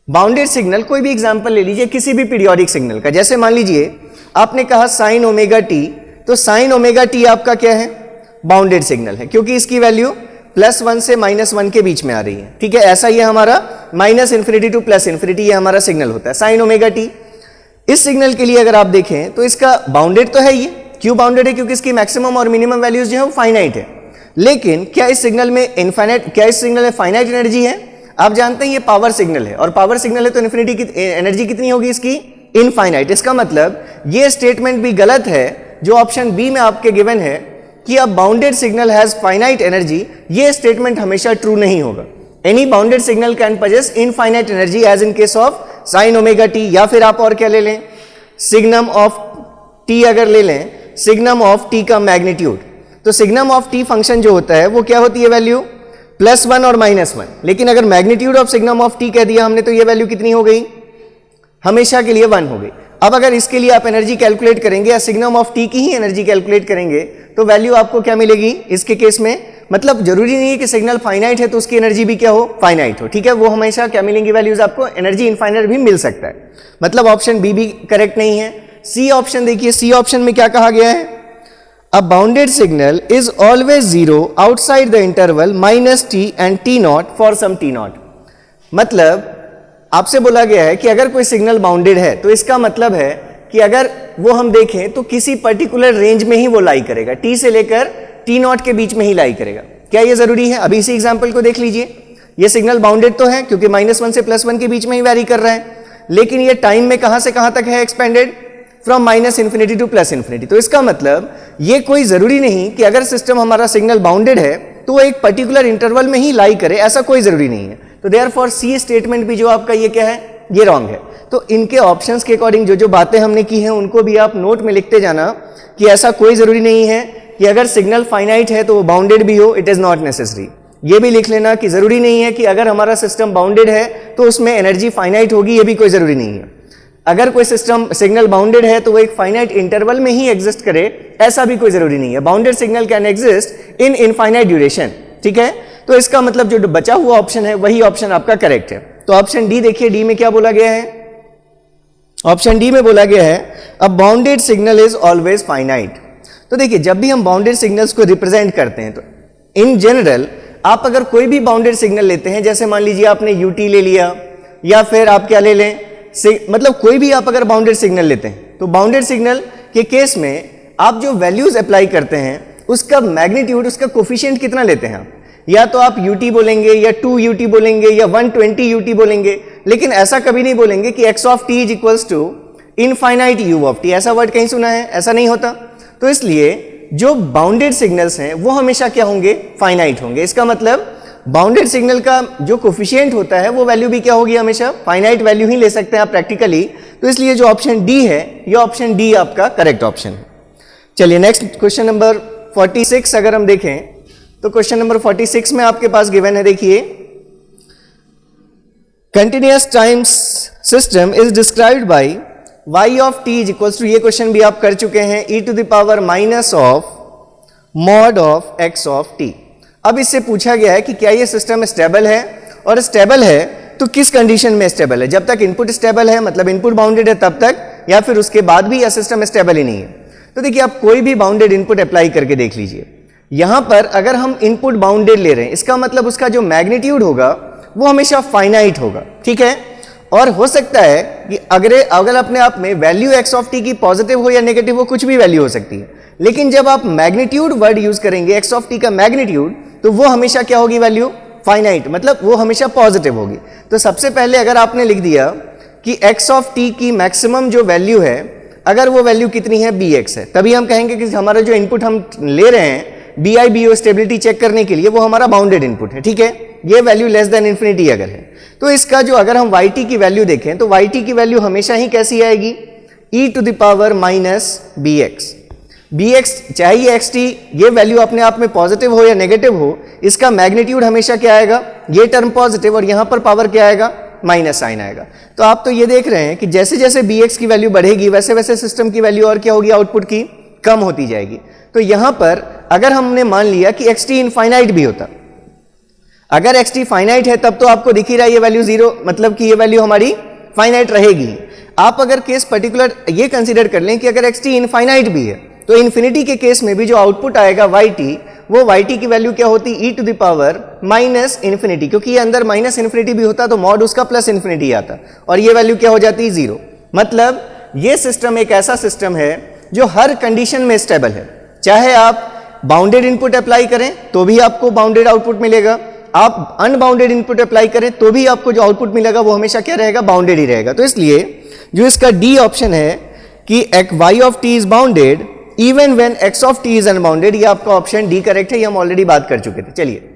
बाउंडेड सिग्नल, कोई भी एग्जांपल ले लीजिए किसी भी पीरियोडिक सिग्नल का, जैसे मान लीजिए आपने कहा साइन ओमेगा टी, तो साइन ओमेगा टी आपका क्या है, बाउंडेड सिग्नल है, क्योंकि इसकी वैल्यू +1 से -1 के बीच में आ रही है, ठीक है। ऐसा ये हमारा -इन्फिनिटी टू +इन्फिनिटी ये हमारा सिग्नल होता है साइन ओमेगा टी। इस सिग्नल के लिए अगर आप देखें तो इसका बाउंडेड तो है ये, क्यों बाउंडेड है? क्योंकि इसकी मैक्सिमम और मिनिमम वैल्यूज जो है वो फाइनाइट है। लेकिन क्या इस सिग्नल में फाइनाइट एनर्जी है? आप जानते हैं ये पावर सिग्नल है, और पावर सिग्नल है तो इन्फिनिटी की एनर्जी कितनी होगी इसकी? इनफाइनाइट। इसका मतलब ये स्टेटमेंट भी गलत है जो ऑप्शन बी में आपके गिवन है कि a bounded signal has finite energy, ये स्टेटमेंट हमेशा ट्रू नहीं होगा। Any bounded signal can possess infinite energy as in case of sine omega t, या फिर आप और क्या ले लें, सिग्नम ऑफ टी अगर ले लें, सिग्नम ऑफ टी का मैग्नीट्यूड। तो सिग्नम ऑफ टी फंक्शन जो होता है वो क्या होती है वैल्यू? +1 और -1। लेकिन अगर magnitude of signum of T कह दिया हमने तो ये वैल्यू कितनी हो गई? हमेशा के लिए 1 हो गई। अब अगर इसके लिए आप एनर्जी कैलकुलेट करेंगे या सिग्नम ऑफ टी की ही एनर्जी कैलकुलेट करेंगे तो वैल्यू आपको क्या मिलेगी इसके केस में? मतलब जरूरी नहीं है कि सिग्नल फाइनाइट है तो उसकी एनर्जी भी क्या हो? फाइनाइट हो। ठीक है, वो हमेशा क्या मिलेंगी वैल्यूज आपको? एनर्जी इनफाइनाइट भी मिल सकता है। मतलब ऑप्शन बी भी करेक्ट नहीं है। सी ऑप्शन देखिए, सी ऑप्शन में क्या कहा गया है? A bounded signal is always 0 outside the interval -t and t0 for some t0। मतलब आपसे बोला गया है कि अगर कोई सिग्नल बाउंडेड है तो इसका मतलब है कि अगर वो हम देखें तो किसी पर्टिकुलर रेंज में ही वो लाई करेगा, t से लेकर t0 के बीच में ही लाई करेगा। क्या ये जरूरी है? अभी इसी एग्जांपल को देख लीजिए, ये सिग्नल बाउंडेड तो है क्योंकि -1 से +1 के बीच में ही वैरी कर रहा है, लेकिन ये टाइम में कहां से कहां तक है एक्सपेंडेड? From -∞ to +∞। तो इसका मतलब ये कोई जरूरी नहीं कि अगर सिस्टम हमारा सिग्नल बाउंडेड है तो वो एक पर्टिकुलर इंटरवल में ही लाई करे, ऐसा कोई जरूरी नहीं है। तो देयरफॉर सी स्टेटमेंट भी जो आपका ये क्या है? ये रॉन्ग है। तो इनके ऑप्शंस के अकॉर्डिंग जो जो बातें हमने की हैं उनको भी आप नोट में लिखते जाना कि ऐसा कोई जरूरी नहीं है कि अगर सिग्नल फाइनाइट है तो वो बाउंडेड भी हो, इट इज नॉट नेसेसरी। ये भी लिख लेना कि जरूरी नहीं है कि अगर हमारा सिस्टम बाउंडेड है तो उसमें एनर्जी फाइनाइट होगी, ये भी कोई जरूरी नहीं है। अगर कोई सिस्टम सिग्नल बाउंडेड है तो वो एक फाइनाइट इंटरवल में ही एग्जिस्ट करे, ऐसा भी कोई जरूरी नहीं है। Bounded signal can exist in infinite duration. ठीक है, तो इसका मतलब जो बचा हुआ ऑप्शन है वही ऑप्शन आपका करेक्ट है। तो ऑप्शन डी देखिए, डी में क्या बोला गया है? ऑप्शन डी में बोला गया है a bounded signal is always finite. तो देखिए, जब भी हम बाउंडेड सिग्नल्स को रिप्रेजेंट करते हैं तो इन जनरल आप अगर कोई भी बाउंडेड सिग्नल लेते हैं, जैसे मान लीजिए आपने यूटी ले लिया या फिर आप क्या ले लें, मतलब कोई भी आप अगर बाउंडेड सिग्नल लेते हैं तो बाउंडेड सिग्नल के केस में आप जो वैल्यूज अप्लाई करते हैं उसका मैग्नीट्यूड, उसका कोफिशिएंट कितना लेते हैं आप? या तो आप ut बोलेंगे या 2 ut बोलेंगे या 120 ut बोलेंगे, लेकिन ऐसा कभी नहीं बोलेंगे कि x of t is equals to infinite u of t। ऐसा वर्ड कहीं सुना है? ऐसा नहीं होता। तो इसलिए जो बाउंडेड सिग्नल्स हैं वो हमेशा क्या होंगे? फाइनाइट होंगे। इसका मतलब बाउंडेड सिग्नल का जो कोफिशिएंट होता है वो वैल्यू भी क्या होगी? हमेशा फाइनाइट वैल्यू ही ले सकते हैं आप प्रैक्टिकली। तो इसलिए जो ऑप्शन डी है ये ऑप्शन डी आपका करेक्ट ऑप्शन है। चलिए नेक्स्ट क्वेश्चन नंबर 46 अगर हम देखें तो क्वेश्चन नंबर 46 में आपके पास गिवन है, देखिए, continuous time system is described by y of t is equals to, ये क्वेश्चन भी आप कर चुके हैं, e to the power minus of mod of x of t। अब इससे पूछा गया है कि क्या ये सिस्टम स्टेबल है, और स्टेबल है तो किस कंडीशन में स्टेबल है? जब तक इनपुट स्टेबल है, मतलब इनपुट बाउंडेड है तब तक, या फिर उसके बाद भी यह सिस्टम स्टेबल ही नहीं है? तो देखिए, आप कोई भी बाउंडेड इनपुट अप्लाई करके देख लीजिए। यहां पर अगर हम इनपुट बाउंडेड ले रहे हैं इसका मतलब उसका जो मैग्नीट्यूड होगा वो हमेशा फाइनाइट होगा। ठीक है, और हो सकता है कि अगर अपने आप में वैल्यू x ऑफ t की पॉजिटिव हो या नेगेटिव हो, कुछ भी वैल्यू हो सकती है, लेकिन जब आप मैग्नीट्यूड वर्ड यूज करेंगे x ऑफ t का मैग्नीट्यूड, तो वो हमेशा क्या होगी? वैल्यू फाइनाइट, मतलब वो हमेशा पॉजिटिव होगी। तो सबसे पहले अगर आपने लिख दिया कि x ऑफ t की मैक्सिमम जो वैल्यू है, अगर वो वैल्यू कितनी है? bx है, तभी हम कहेंगे कि हमारा जो इनपुट हम ले रहे हैं BIBO स्टेबिलिटी चेक करने के लिए वो हमारा बाउंडेड इनपुट है। ठीक है, ये वैल्यू लेस देन इन्फिनिटी अगर है तो इसका जो अगर हम yt की वैल्यू देखें तो yt की वैल्यू हमेशा ही कैसी आएगी? e to the power minus bx चाहे ये xt, ये वैल्यू अपने आप में पॉजिटिव हो या नेगेटिव हो, इसका मैग्नीट्यूड हमेशा क्या आएगा? ये टर्म पॉजिटिव, और यहां पर पावर क्या आएगा? माइनस साइन आएगा। तो आप तो ये देख रहे हैं कि जैसे जैसे bx की वैल्यू बढ़ेगी वैसे वैसे सिस्टम की वैल्यू और क्या होगी? आउटपुट की कम होती जाएगी। तो यहां पर अगर हमने मान लिया कि xt इनफाइनाइट भी होता, अगर xt फाइनाइट है तब तो आपको दिख ही रहा है ये वैल्यू 0, मतलब कि ये वैल्यू हमारी फाइनाइट रहेगी। आप अगर केस पर्टिकुलर ये कंसीडर कर लें कि अगर xt इनफाइनाइट भी है तो इन्फिनिटी के केस में भी जो आउटपुट आएगा yt, वो yt की वैल्यू क्या होती? e to the power minus infinity, क्योंकि ये अंदर माइनस इन्फिनिटी भी होता तो मॉड उसका प्लस इन्फिनिटी आता, और ये वैल्यू क्या हो जाती? 0। मतलब ये सिस्टम एक ऐसा सिस्टम है जो हर कंडीशन में स्टेबल है। चाहे आप बाउंडेड इनपुट अप्लाई करें तो भी आपको बाउंडेड आउटपुट मिलेगा, आप अनबाउंडेड इनपुट अप्लाई करें तो भी आपको जो आउटपुट मिलेगा वो हमेशा क्या रहेगा, बाउंडेड ही रहेगा। तो इसलिए जो इसका डी ऑप्शन है कि y of t is bounded even when x of t is unbounded, ये आपका ऑप्शन डी करेक्ट है, ये हम ऑलरेडी बात कर चुके थे। चलिए